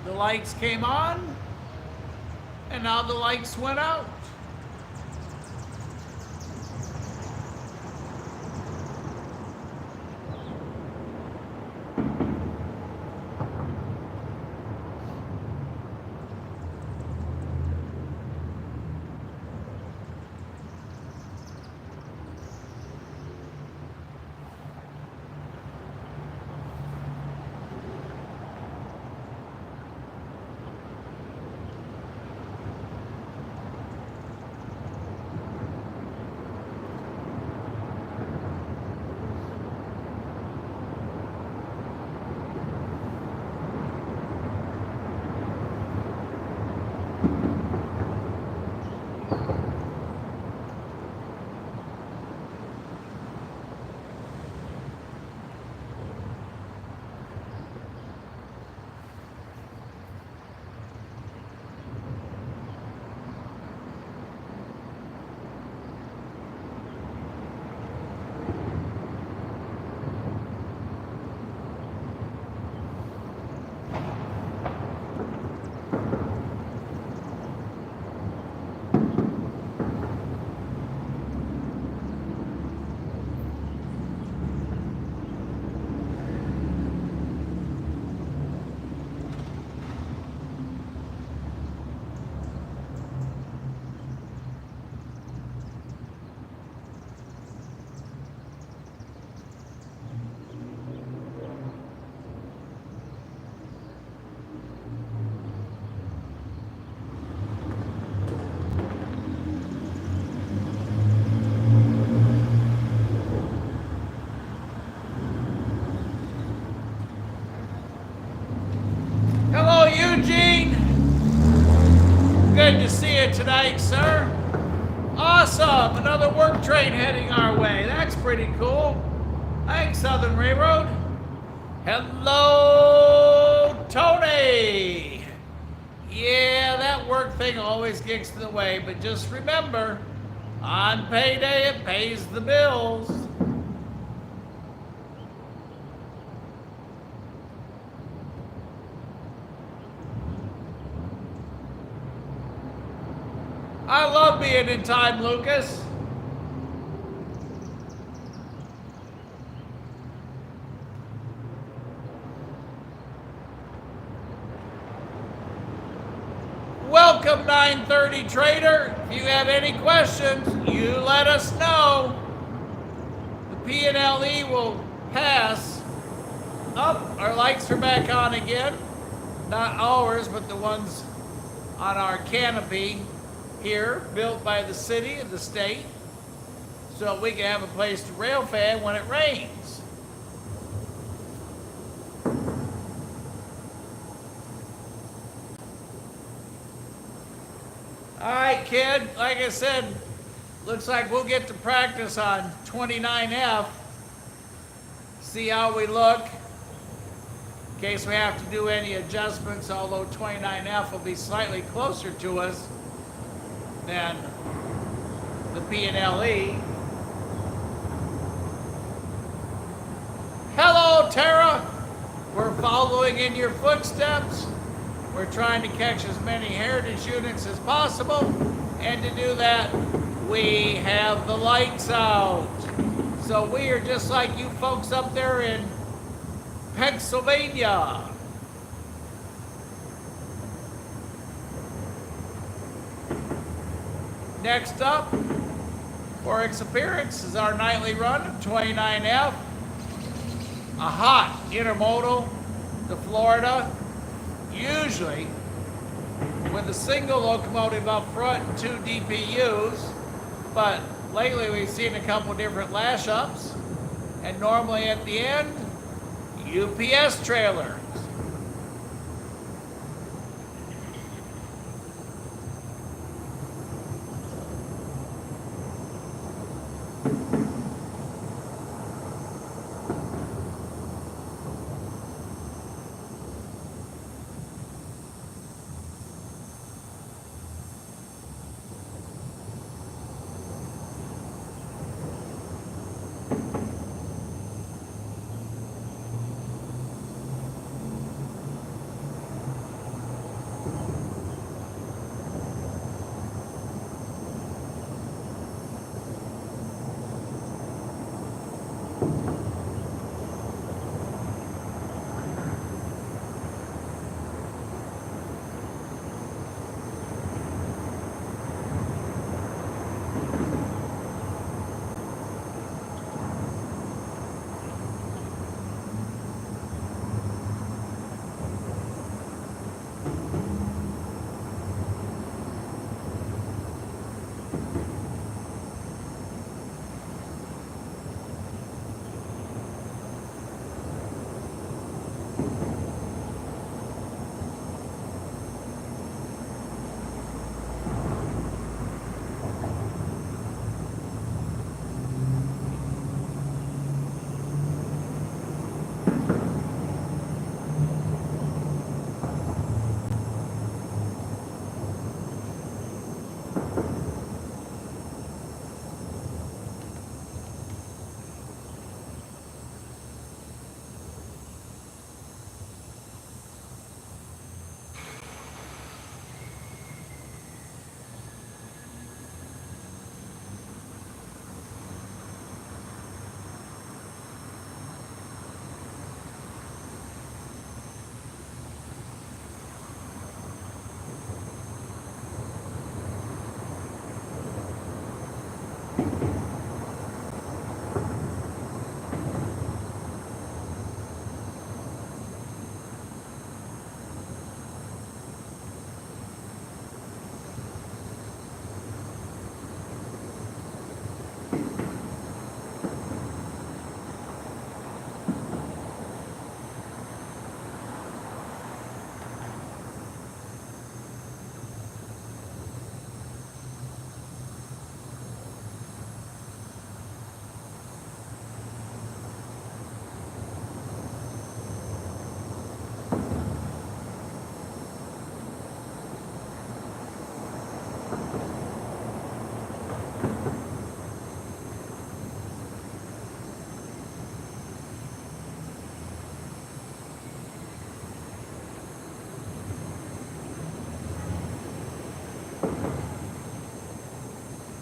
The lights came on, and now the lights went out. Hello, Eugene. Good to see you tonight, sir. Awesome. Another work train heading our way. That's pretty cool. Thanks, Southern Railroad. Hello, Tony. Yeah, that work thing always gets in the way, but just remember, on payday, it pays the bills. I love being in time, Lucas. Welcome, 930 Trader. If you have any questions, you let us know. The P&LE will pass our lights are back on again. Not ours, but the ones on our canopy here, built by the city and the state, so we can have a place to rail fan when it rains. All right, kid, like I said, looks like we'll get to practice on 29F. See how we look. In case we have to do any adjustments, although 29F will be slightly closer to us than the P&LE. Hello, Tara. We're following in your footsteps. We're trying to catch as many heritage units as possible, and to do that, we have the lights out. So we are just like you folks up there in Pennsylvania. Next up, for its appearance, is our nightly run of 29F, a hot intermodal to Florida, usually with a single locomotive up front and 2 DPUs, but lately we've seen a couple different lash-ups, and normally at the end, UPS trailers.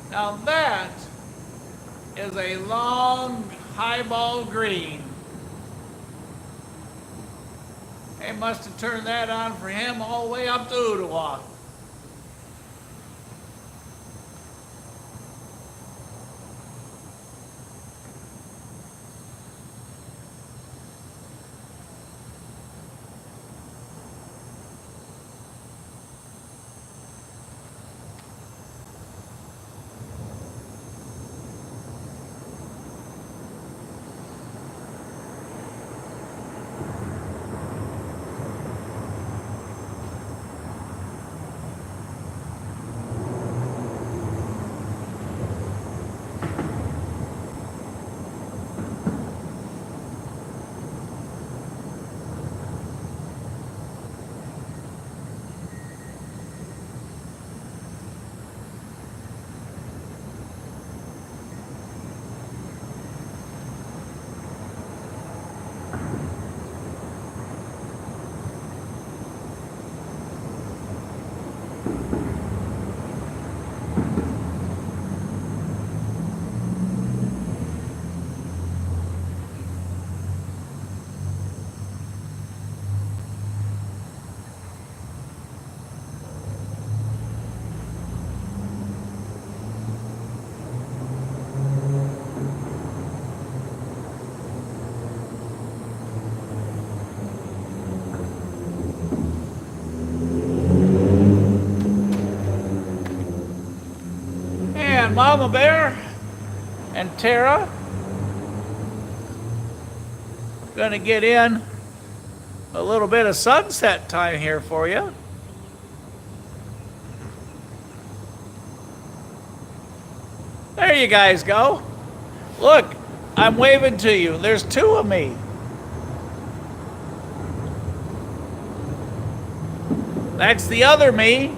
Now that is a long highball green. They must have turned that on for him all the way up to Ottawa. Mama Bear and Tara. Gonna get in a little bit of sunset time here for you. There you guys go. Look, I'm waving to you. There's two of me. That's the other me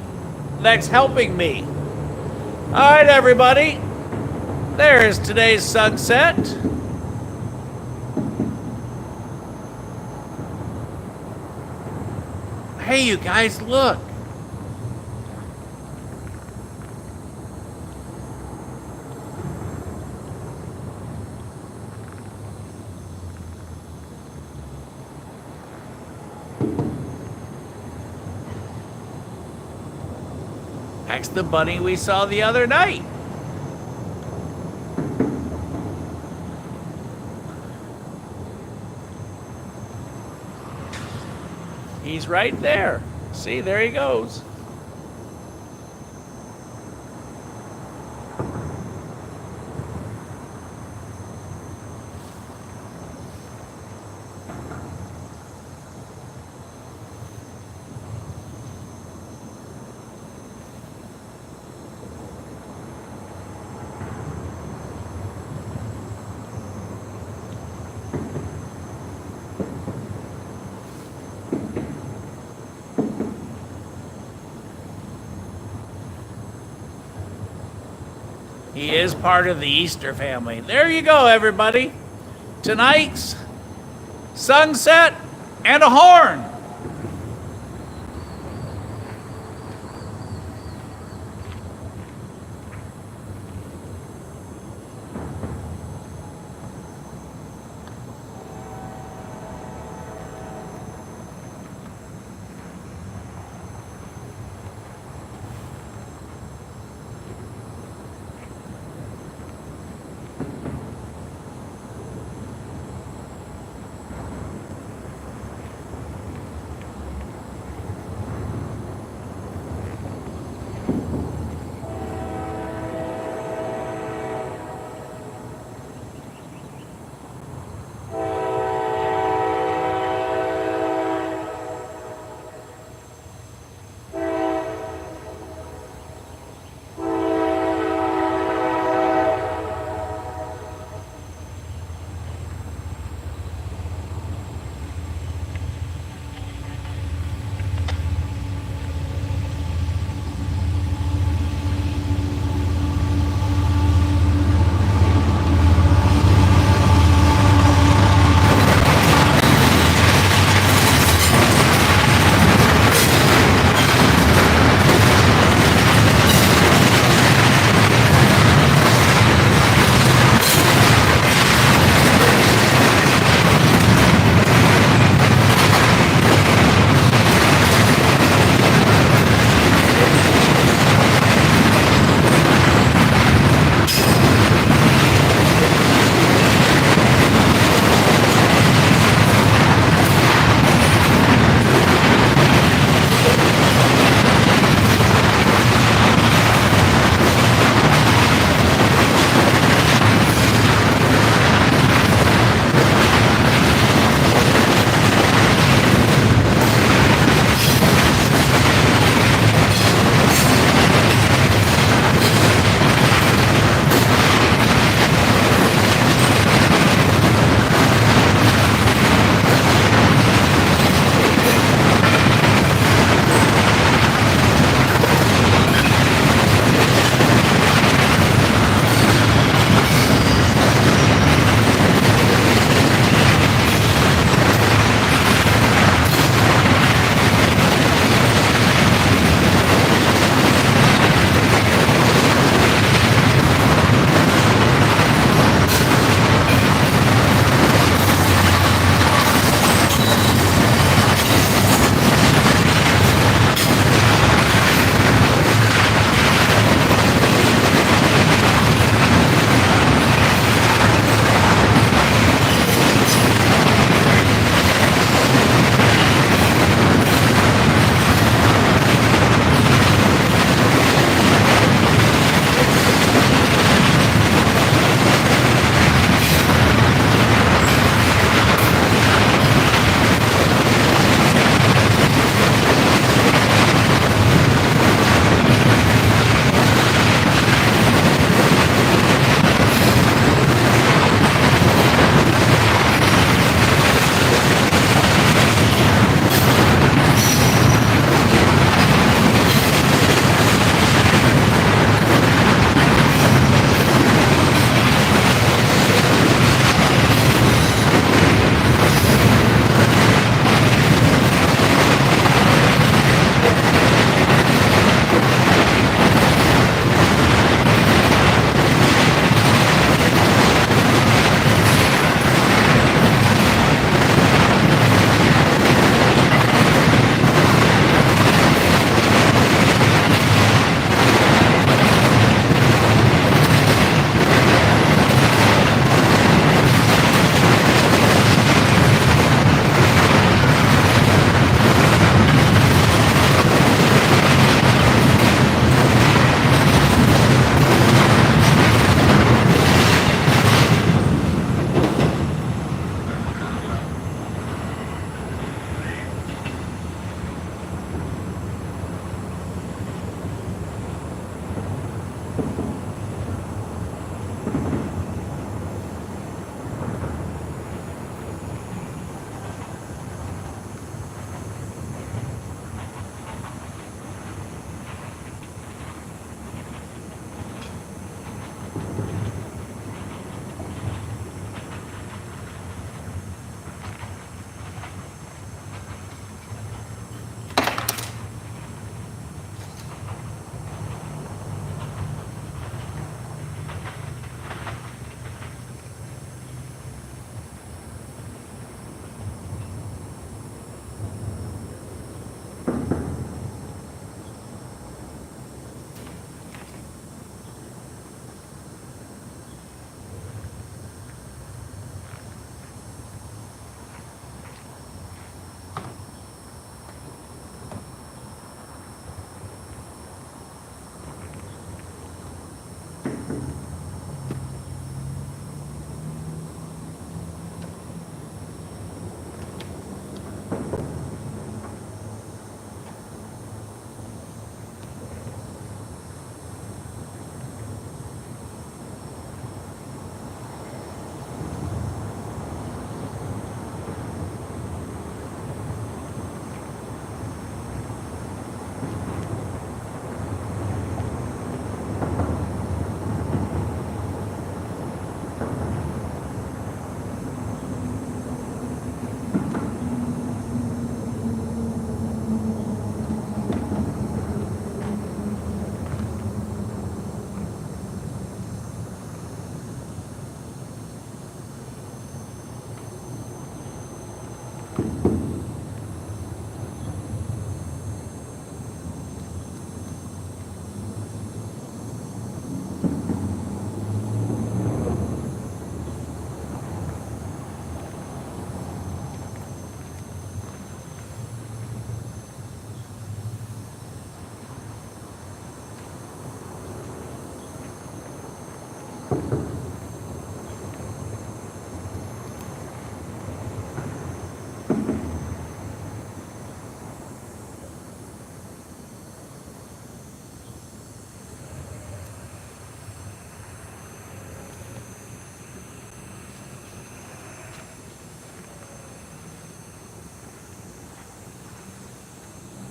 that's helping me. All right, everybody. There's today's sunset. Hey, you guys, look. That's the bunny we saw the other night. He's right there. See, there he goes. He is part of the Easter family. There you go, everybody. Tonight's sunset and a horn.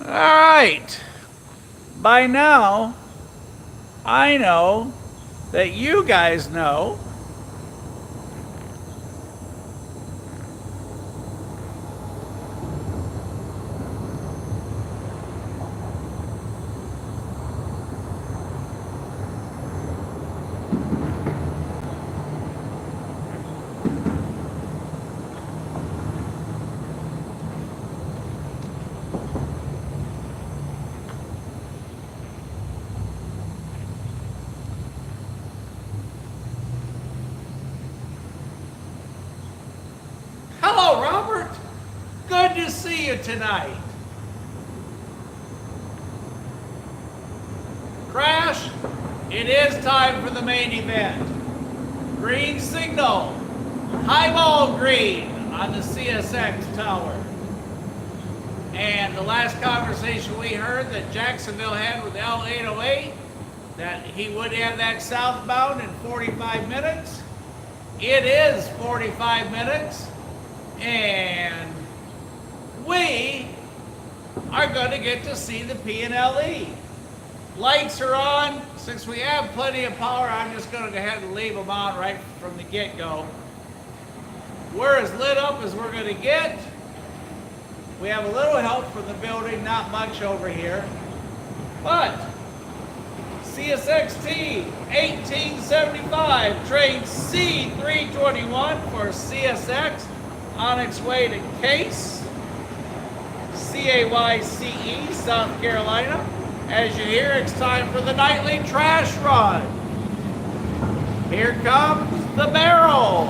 All right. By now, I know that you guys know Hello, Robert. Good to see you tonight. Crash, it is time for the main event. Green signal, highball green on the CSX tower. And the last conversation we heard that Jacksonville had with L808, that he would have that southbound in 45 minutes. It is 45 minutes. And we are going to get to see the P&LE. Lights are on. Since we have plenty of power, I'm just going to go ahead and leave them on right from the get-go. We're as lit up as we're going to get. We have a little help from the building, not much over here. But CSXT1875 train C321 for CSX on its way to Case, CAYCE, South Carolina. As you hear, it's time for the nightly trash run. Here comes the barrel.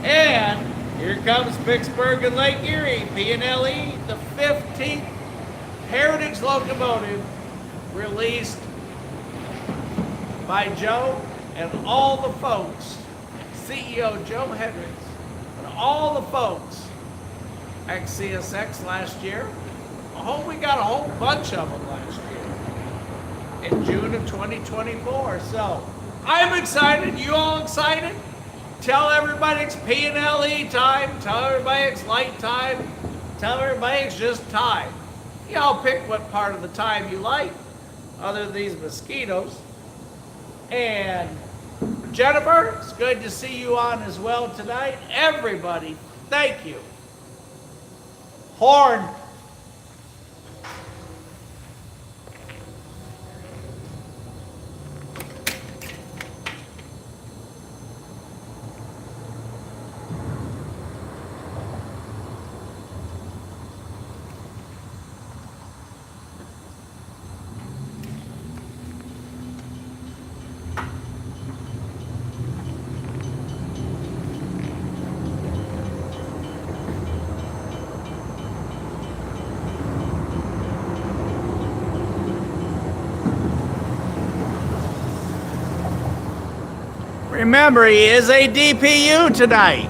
And here comes Vicksburg and Lake Erie, P&LE, the 15th Heritage locomotive released by Joe and all the folks, CEO Joe Hendricks, and all the folks at CSX last year. We got a whole bunch of them last year in June of 2024. So I'm excited. You all excited? Tell everybody it's P&LE time. Tell everybody it's light time. Tell everybody it's just time. You all pick what part of the time you like, other than these mosquitoes. And Jennifer, it's good to see you on as well tonight. Everybody, thank you. Horn. Remember, he is a DPU tonight.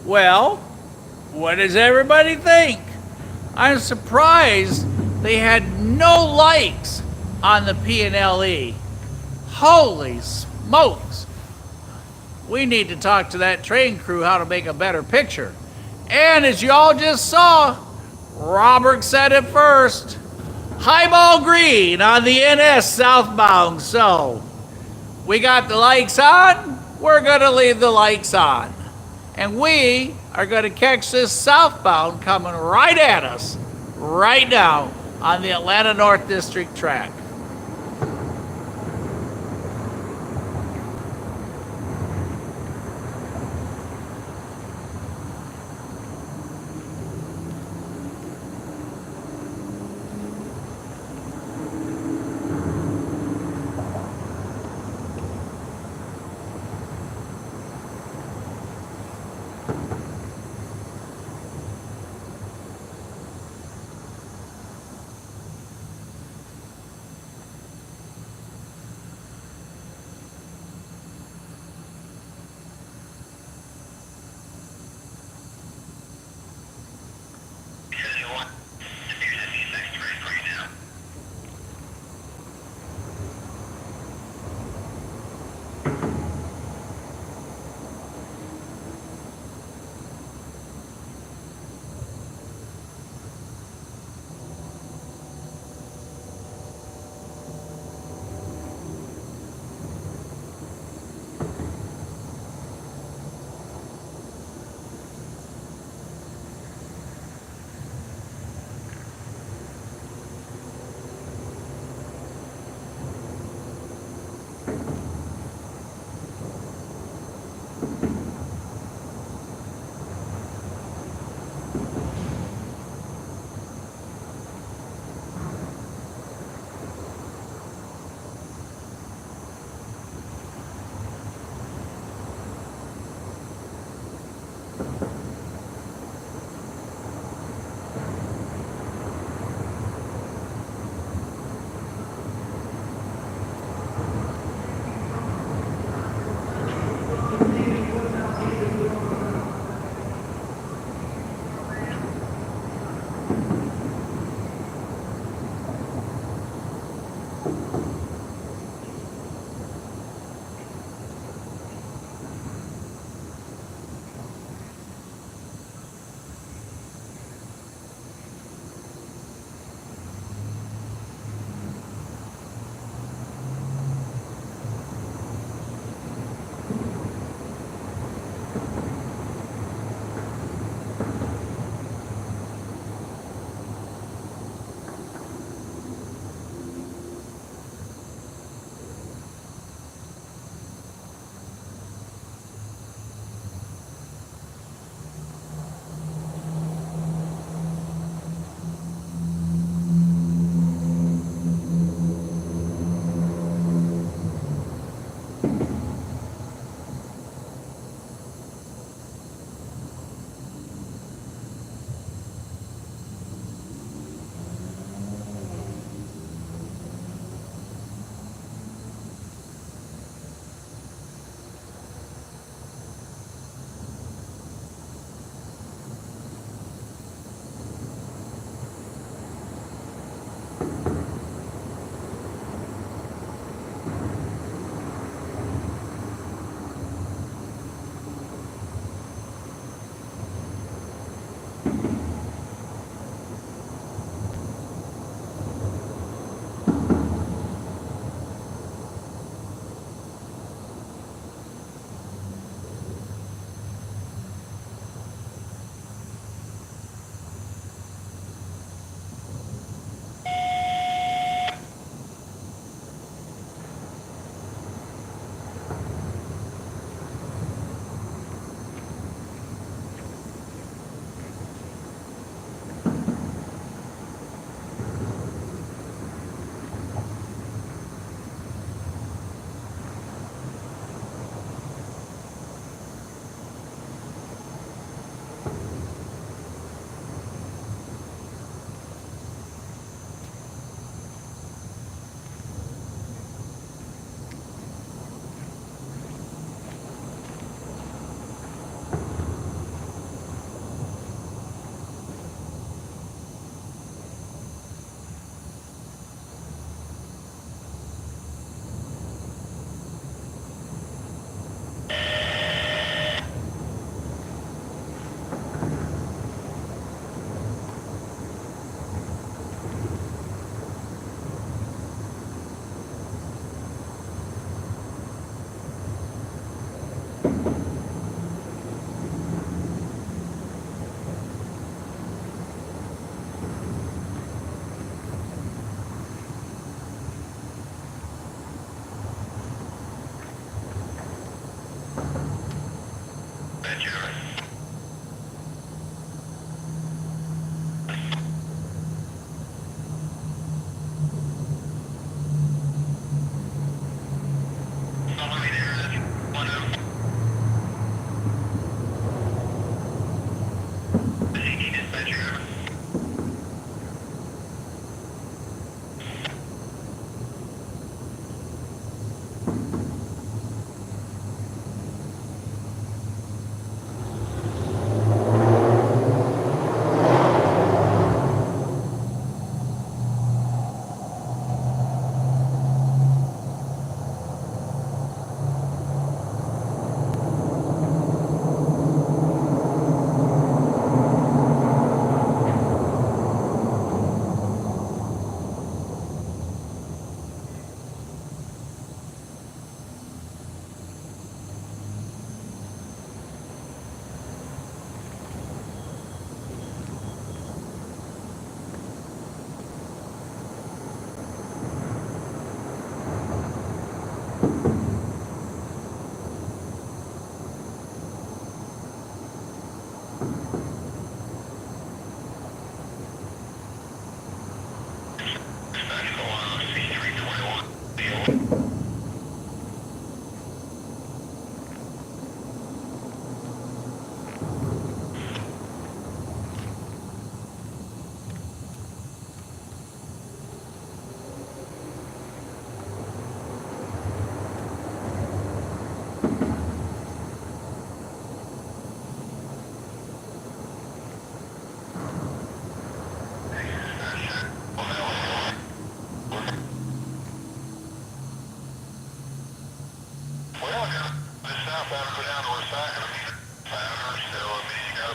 Well, what does everybody think? I'm surprised they had no likes on the P&LE. Holy smokes! We need to talk to that train crew how to make a better picture. And as you all just saw, Robert said it first. Highball green on the NS southbound. So we got the lights on. We're going to leave the lights on. And we are going to catch this southbound coming right at us right now on the Atlanta North District track.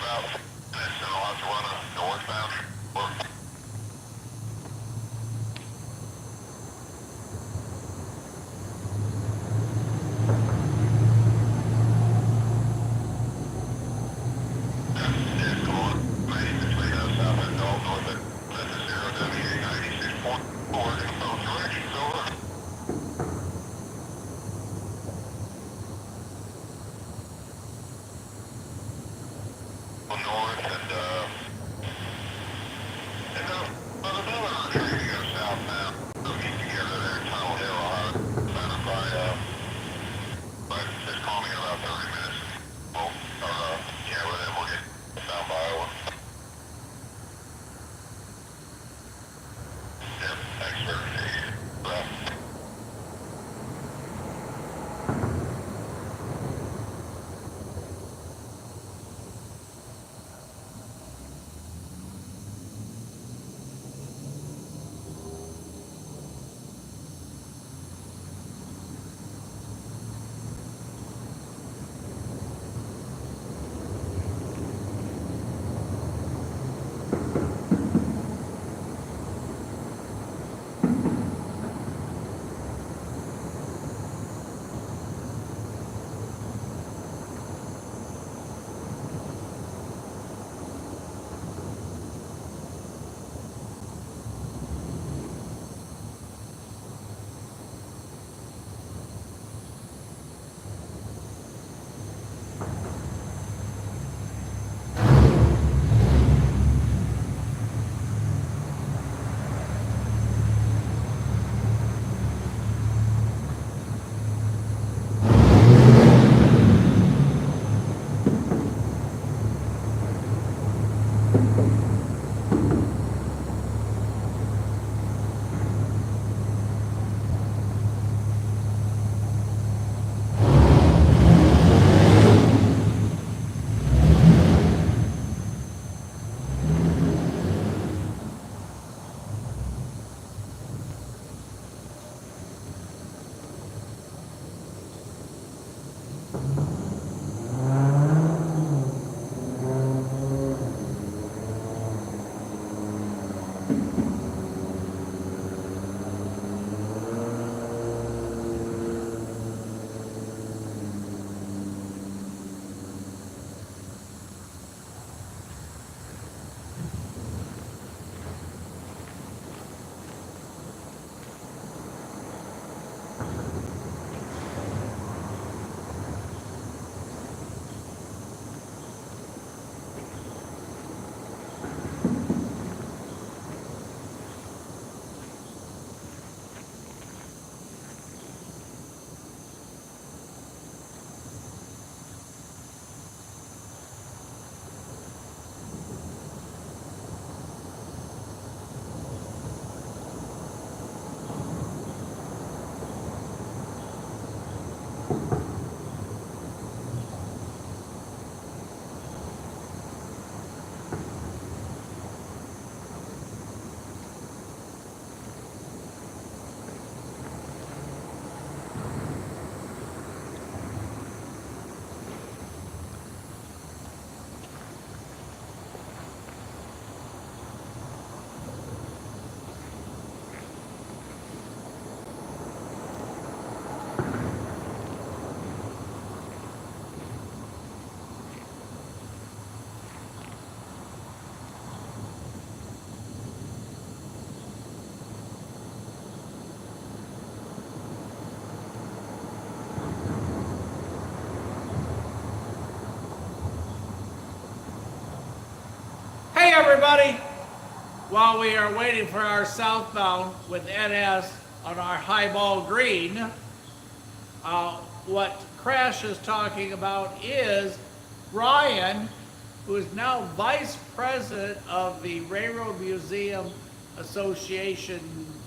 south, and so I'll have to run a northbound. Yeah, come on. Maybe between south and north at 0W96.4 in both directions, over. North and the other train to go south now. They'll get together there in Tunnel Hill. I'll have it found by just call me in about 30 minutes. Well, yeah, well then we'll get down by Iowa. Yep, thanks for everything. Bye. Hey everybody! While we are waiting for our southbound with NS on our highball green, what Crash is talking about is Brian, who is now Vice President of the Railroad Museum Association,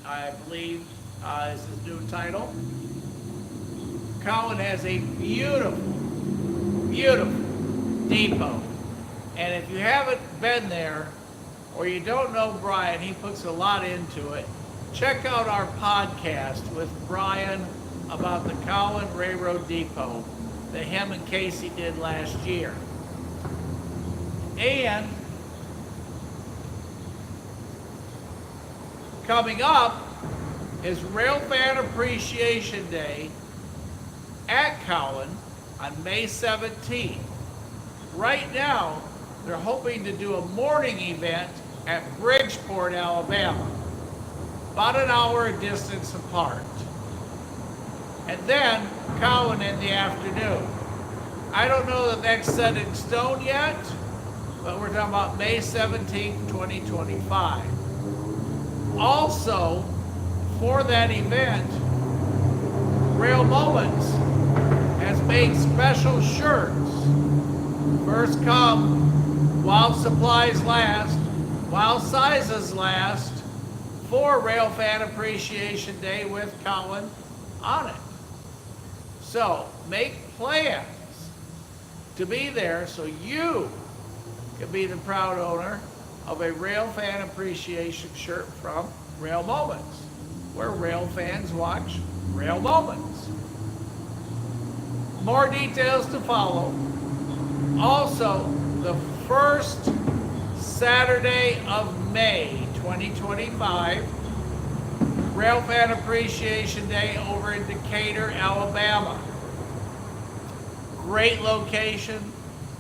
I believe is his new title. Cowan has a beautiful, beautiful depot. And if you haven't been there, or you don't know Brian, he puts a lot into it. Check out our podcast with Brian about the Cowan Railroad Depot that him and Casey did last year. And coming up is Railfan Appreciation Day at Cowan on May 17th. Right now, they're hoping to do a morning event at Bridgeport, Alabama, about an hour distance apart. And then Cowan in the afternoon. I don't know that that's set in stone yet, but we're talking about May 17th, 2025. Also, for that event, Rail Moments has made special shirts. First come, while supplies last, while sizes last, for Railfan Appreciation Day with Cowan on it. So make plans to be there so you can be the proud owner of a Railfan Appreciation shirt from Rail Moments, where rail fans watch Rail Moments. More details to follow. Also, the first Saturday of May 2025, Railfan Appreciation Day over in Decatur, Alabama. Great location,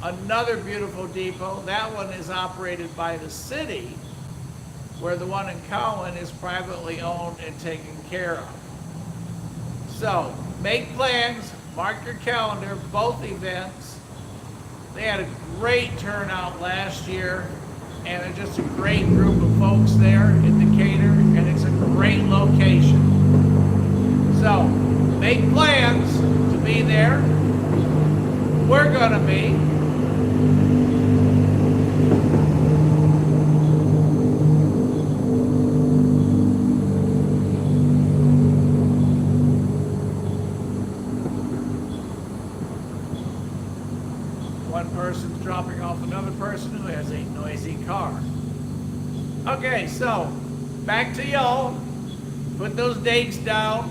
another beautiful depot. That one is operated by the city, where the one in Cowan is privately owned and taken care of. So, make plans, mark your calendar, both events. They had a great turnout last year, and it's just a great group of folks there in Decatur, and it's a great location. So, make plans to be there. We're gonna be. One person's dropping off another person who has a noisy car. Okay, so back to y'all. Put those dates down,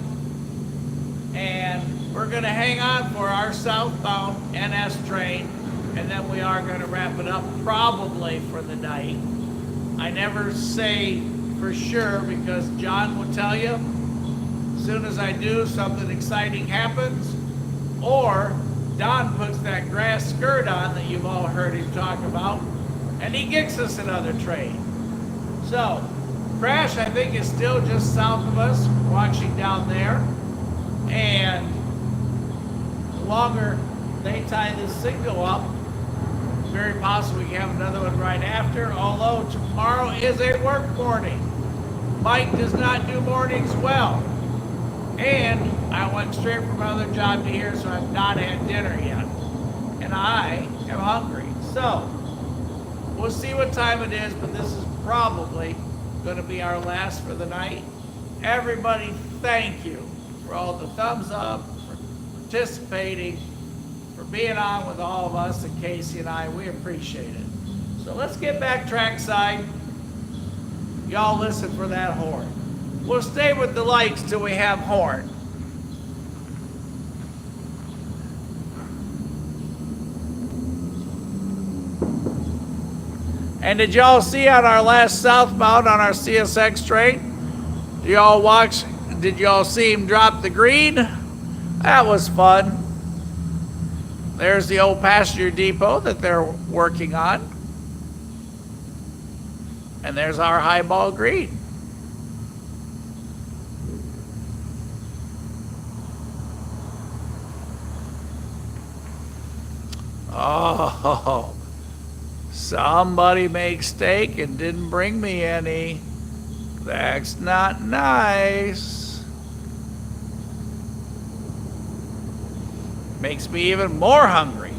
and we're going to hang on for our southbound NS train, and then we are going to wrap it up probably for the night. I never say for sure because John will tell you as soon as I do something exciting happens, or Don puts that grass skirt on that you've all heard him talk about, and he gets us another train. So, Crash, I think, is still just south of us, watching down there. And the longer they tie this signal up, very possibly we can have another one right after, although tomorrow is a work morning. Mike does not do mornings well. And I went straight from my other job to here, so I've not had dinner yet. And I am hungry. So, we'll see what time it is, but this is probably going to be our last for the night. Everybody, thank you for all the thumbs up, for participating, for being on with all of us, and Casey and I. We appreciate it. So let's get back trackside. Y'all listen for that horn. We'll stay with the lights till we have horn. And did y'all see on our last southbound on our CSX train? Did y'all see him drop the green? That was fun. There's the old passenger depot that they're working on. And there's our highball green. Oh, somebody made steak and didn't bring me any. That's not nice. Makes me even more hungry.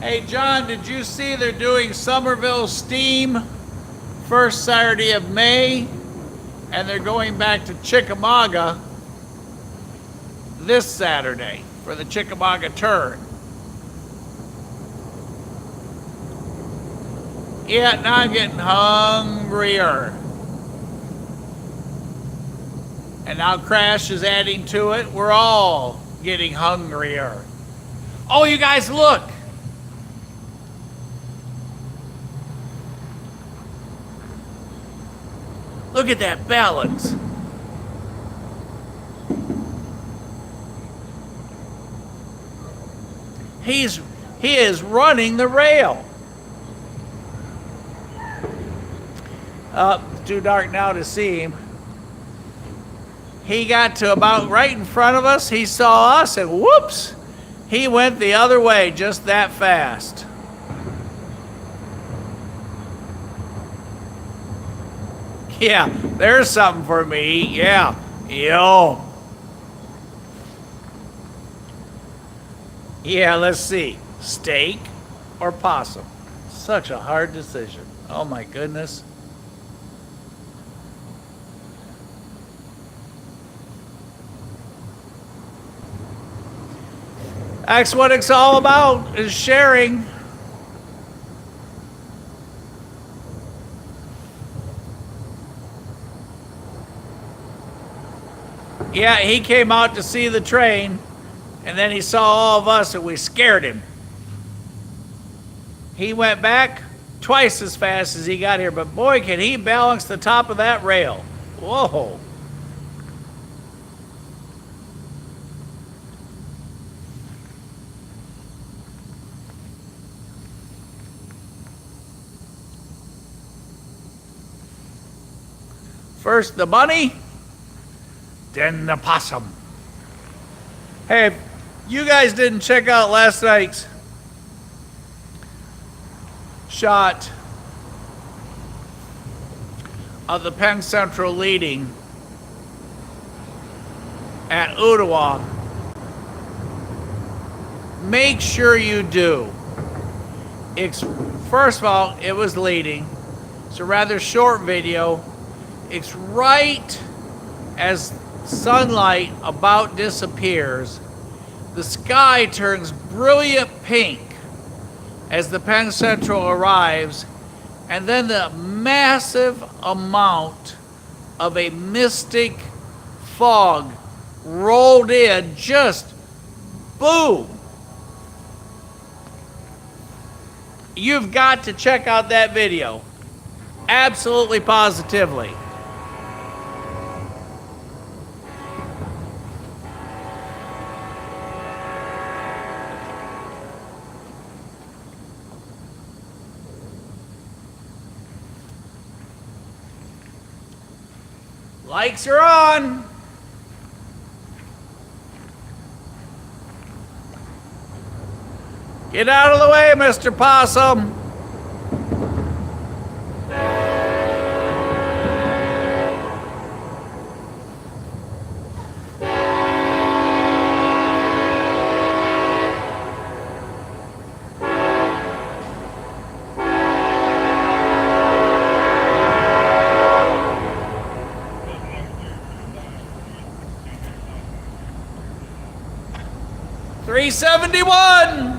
Hey, John, did you see they're doing Somerville Steam first Saturday of May, and they're going back to Chickamauga this Saturday for the Chickamauga turn? Yeah, now I'm getting hungrier. And now Crash is adding to it. We're all getting hungrier. Oh, you guys, look. Look at that balance. He is running the rail. It's too dark now to see him. He got to about right in front of us. He saw us and whoops, he went the other way just that fast. Yeah, there's something for me. Yeah, yo. Yeah, let's see. Steak or possum? Such a hard decision. Oh my goodness. That's what it's all about, is sharing. Yeah, he came out to see the train, and then he saw all of us and we scared him. He went back twice as fast as he got here, but boy, can he balance the top of that rail. Whoa. First the bunny, then the possum. Hey, if you guys didn't check out last night's shot of the Penn Central leading at Ottawa, make sure you do. First of all, it was leading. It's a rather short video. It's right as sunlight about disappears. The sky turns brilliant pink as the Penn Central arrives, and then the massive amount of a mystic fog rolled in, just boom. You've got to check out that video. Absolutely, positively. Lights are on. Get out of the way, Mr. Possum. $371.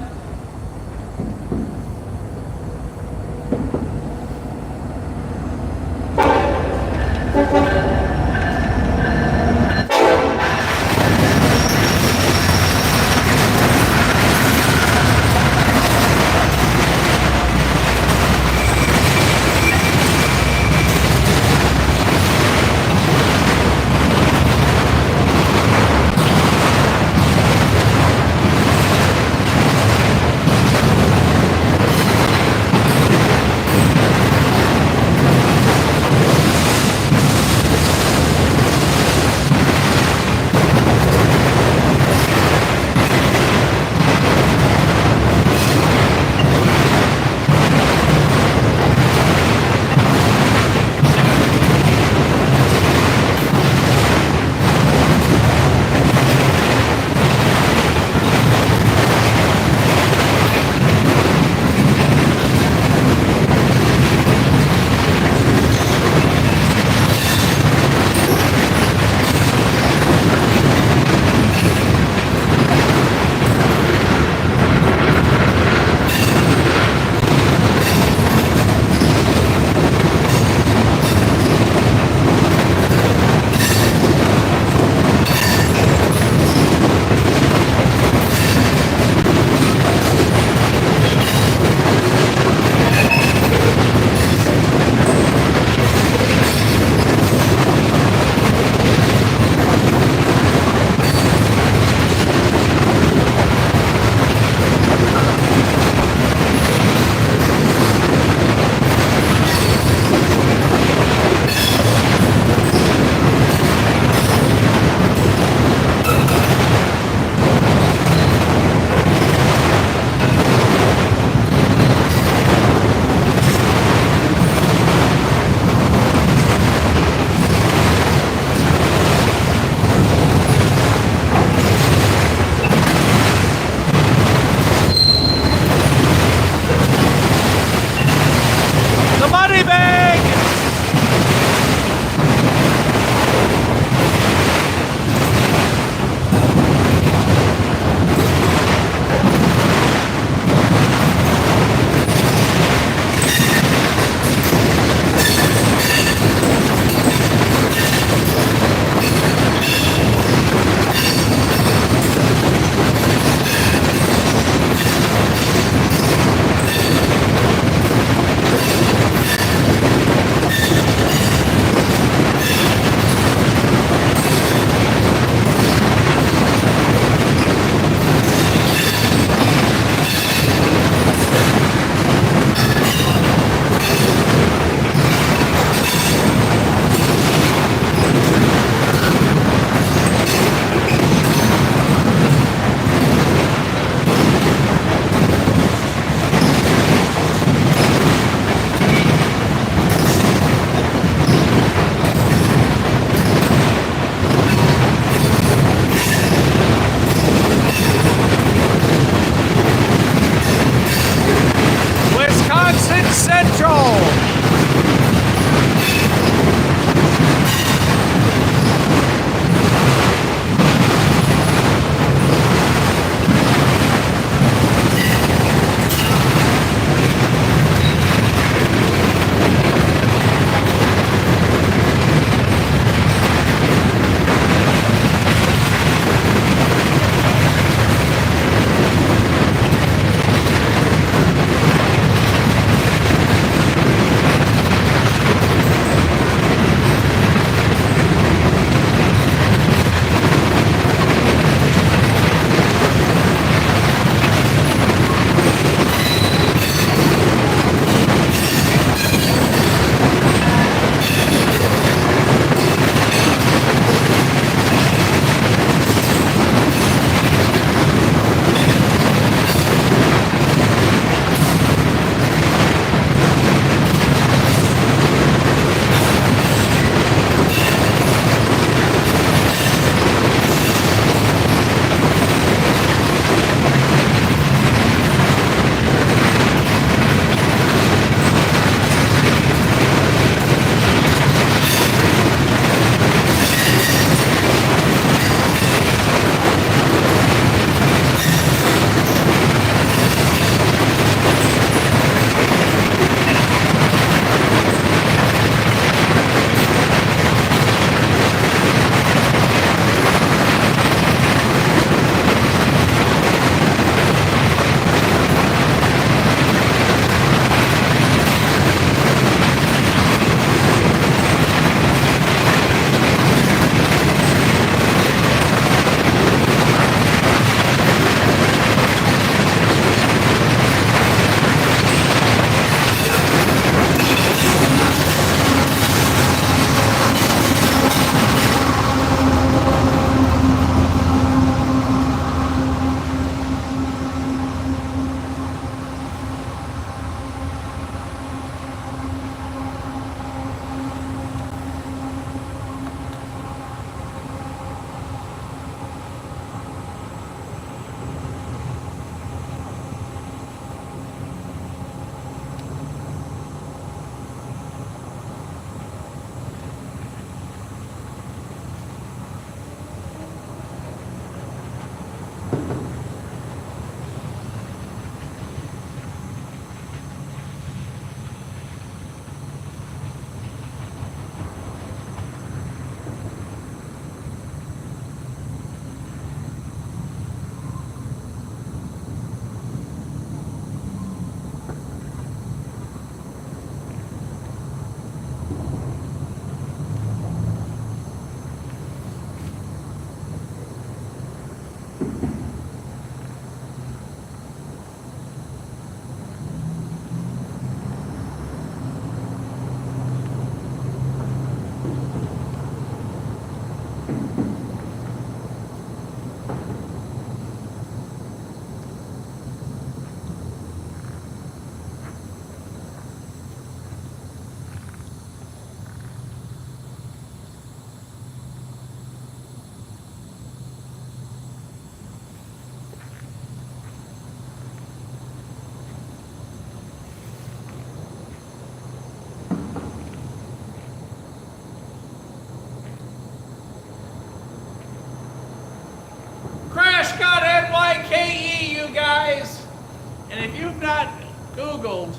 And if you've not Googled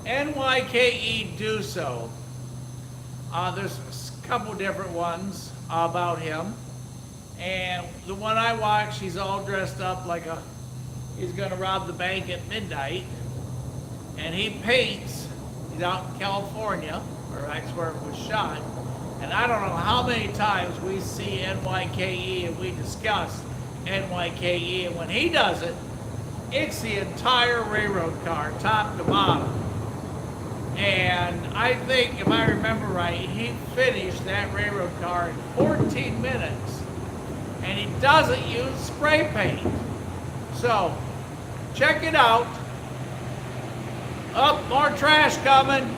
NYKE Do So, there's a couple different ones about him. And the one I watched, he's all dressed up like he's gonna rob the bank at midnight. And he paints, he's out in California, or that's where it was shot. And I don't know how many times we see NYKE and we discuss NYKE, and when he does it, it's the entire railroad car, top to bottom. And I think, if I remember right, he finished that railroad car in 14 minutes. And he doesn't use spray paint. So, check it out. Up, more trash coming.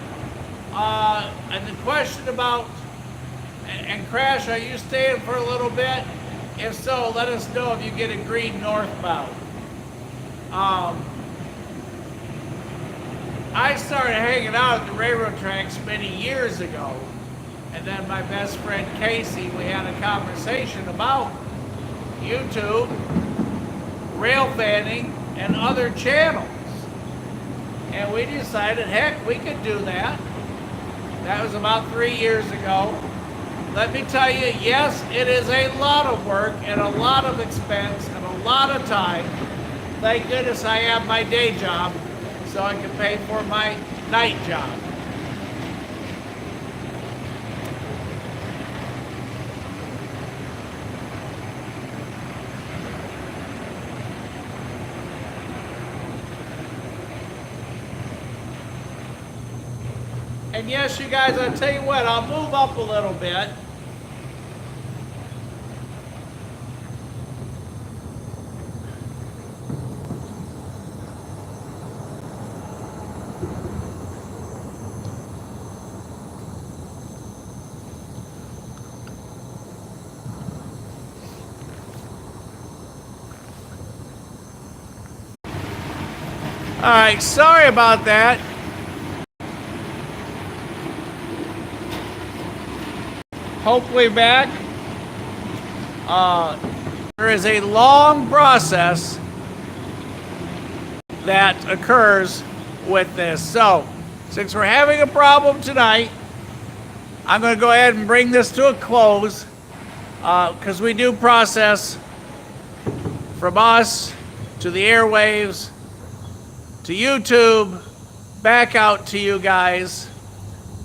And the question about, and Crash, are you staying for a little bit? If so, let us know if you get a green northbound. I started hanging out at the railroad tracks many years ago. And then my best friend Casey, we had a conversation about YouTube, rail fanning, and other channels. And we decided, heck, we could do that. That was about 3 years ago. Let me tell you, yes, it is a lot of work and a lot of expense and a lot of time. Thank goodness I have my day job so I can pay for my night job. And yes, you guys, I'll tell you what, I'll move up a little bit. All right, sorry about that. Hopefully back. There is a long process that occurs with this. So, since we're having a problem tonight, I'm going to go ahead and bring this to a close because we do process from us to the airwaves to YouTube, back out to you guys.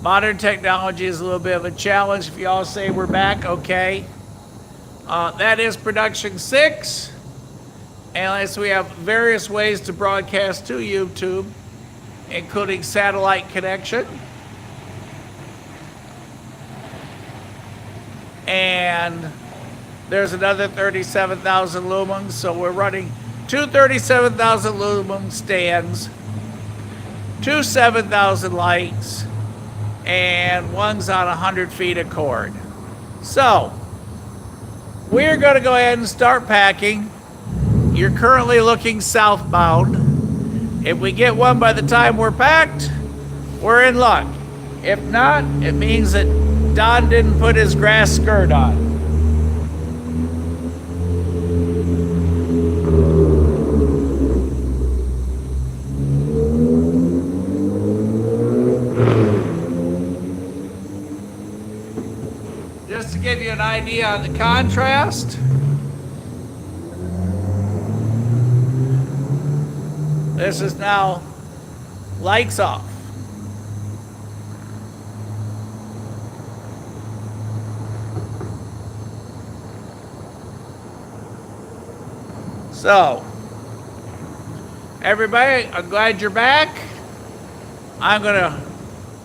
Modern technology is a little bit of a challenge. If you all say we're back, okay. That is production 6. And so we have various ways to broadcast to YouTube, including satellite connection. And there's another 37,000 lumens, so we're running 2 37,000 lumen stands, 2 7,000 lights, and one's on 100 feet of cord. So, we're going to go ahead and start packing. You're currently looking southbound. If we get one by the time we're packed, we're in luck. If not, it means that Don didn't put his grass skirt on. Just to give you an idea on the contrast, this is now lights off. So, everybody, I'm glad you're back. I'm going to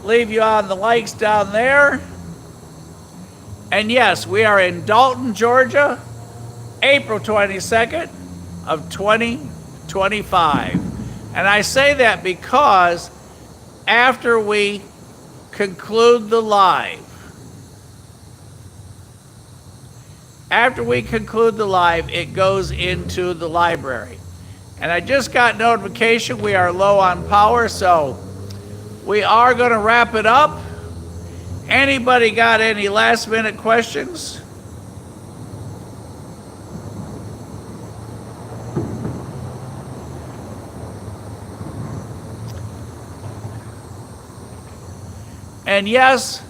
leave you on the lights down there. And yes, we are in Dalton, Georgia, April 22nd of 2025. And I say that because after we conclude the live, it goes into the library. And I just got notification we are low on power, so we are going to wrap it up. Anybody got any last minute questions? And yes,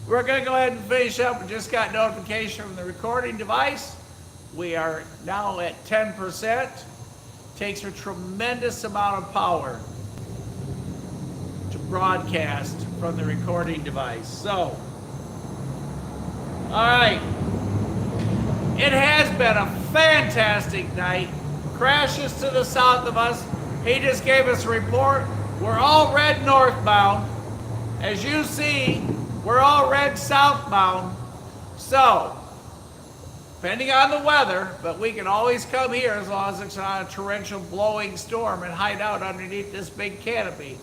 we're going to go ahead and finish up. We just got notification from the recording device. We are now at 10%. Takes a tremendous amount of power to broadcast from the recording device. So, all right. It has been a fantastic night. Crashes to the south of us. He just gave us a report. We're all red northbound. As you see, we're all red southbound. So, depending on the weather, but we can always come here as long as it's not a torrential blowing storm and hide out underneath this big canopy.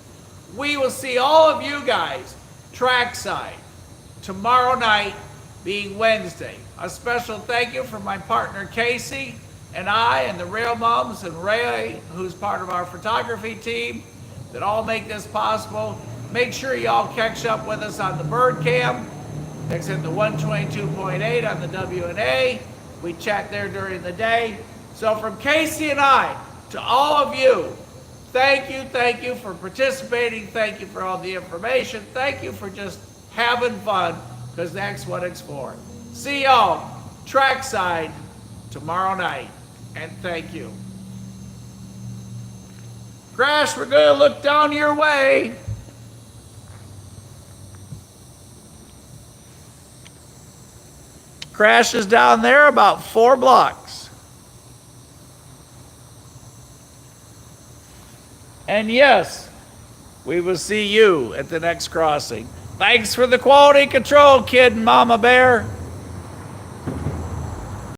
We will see all of you guys trackside tomorrow night, being Wednesday. A special thank you from my partner Casey and I and the Rail Mums and Ray, who's part of our photography team, that all make this possible. Make sure y'all catch up with us on the bird cam. That's at the 122.8 on the W&A. We chat there during the day. So from Casey and I to all of you, thank you for participating. Thank you for all the information. Thank you for just having fun, because that's what it's for. See y'all trackside tomorrow night, and thank you. Crash, we're going to look down your way. Crash is down there about 4 blocks. And yes, we will see you at the next crossing. Thanks for the quality control, Kid and Mama Bear.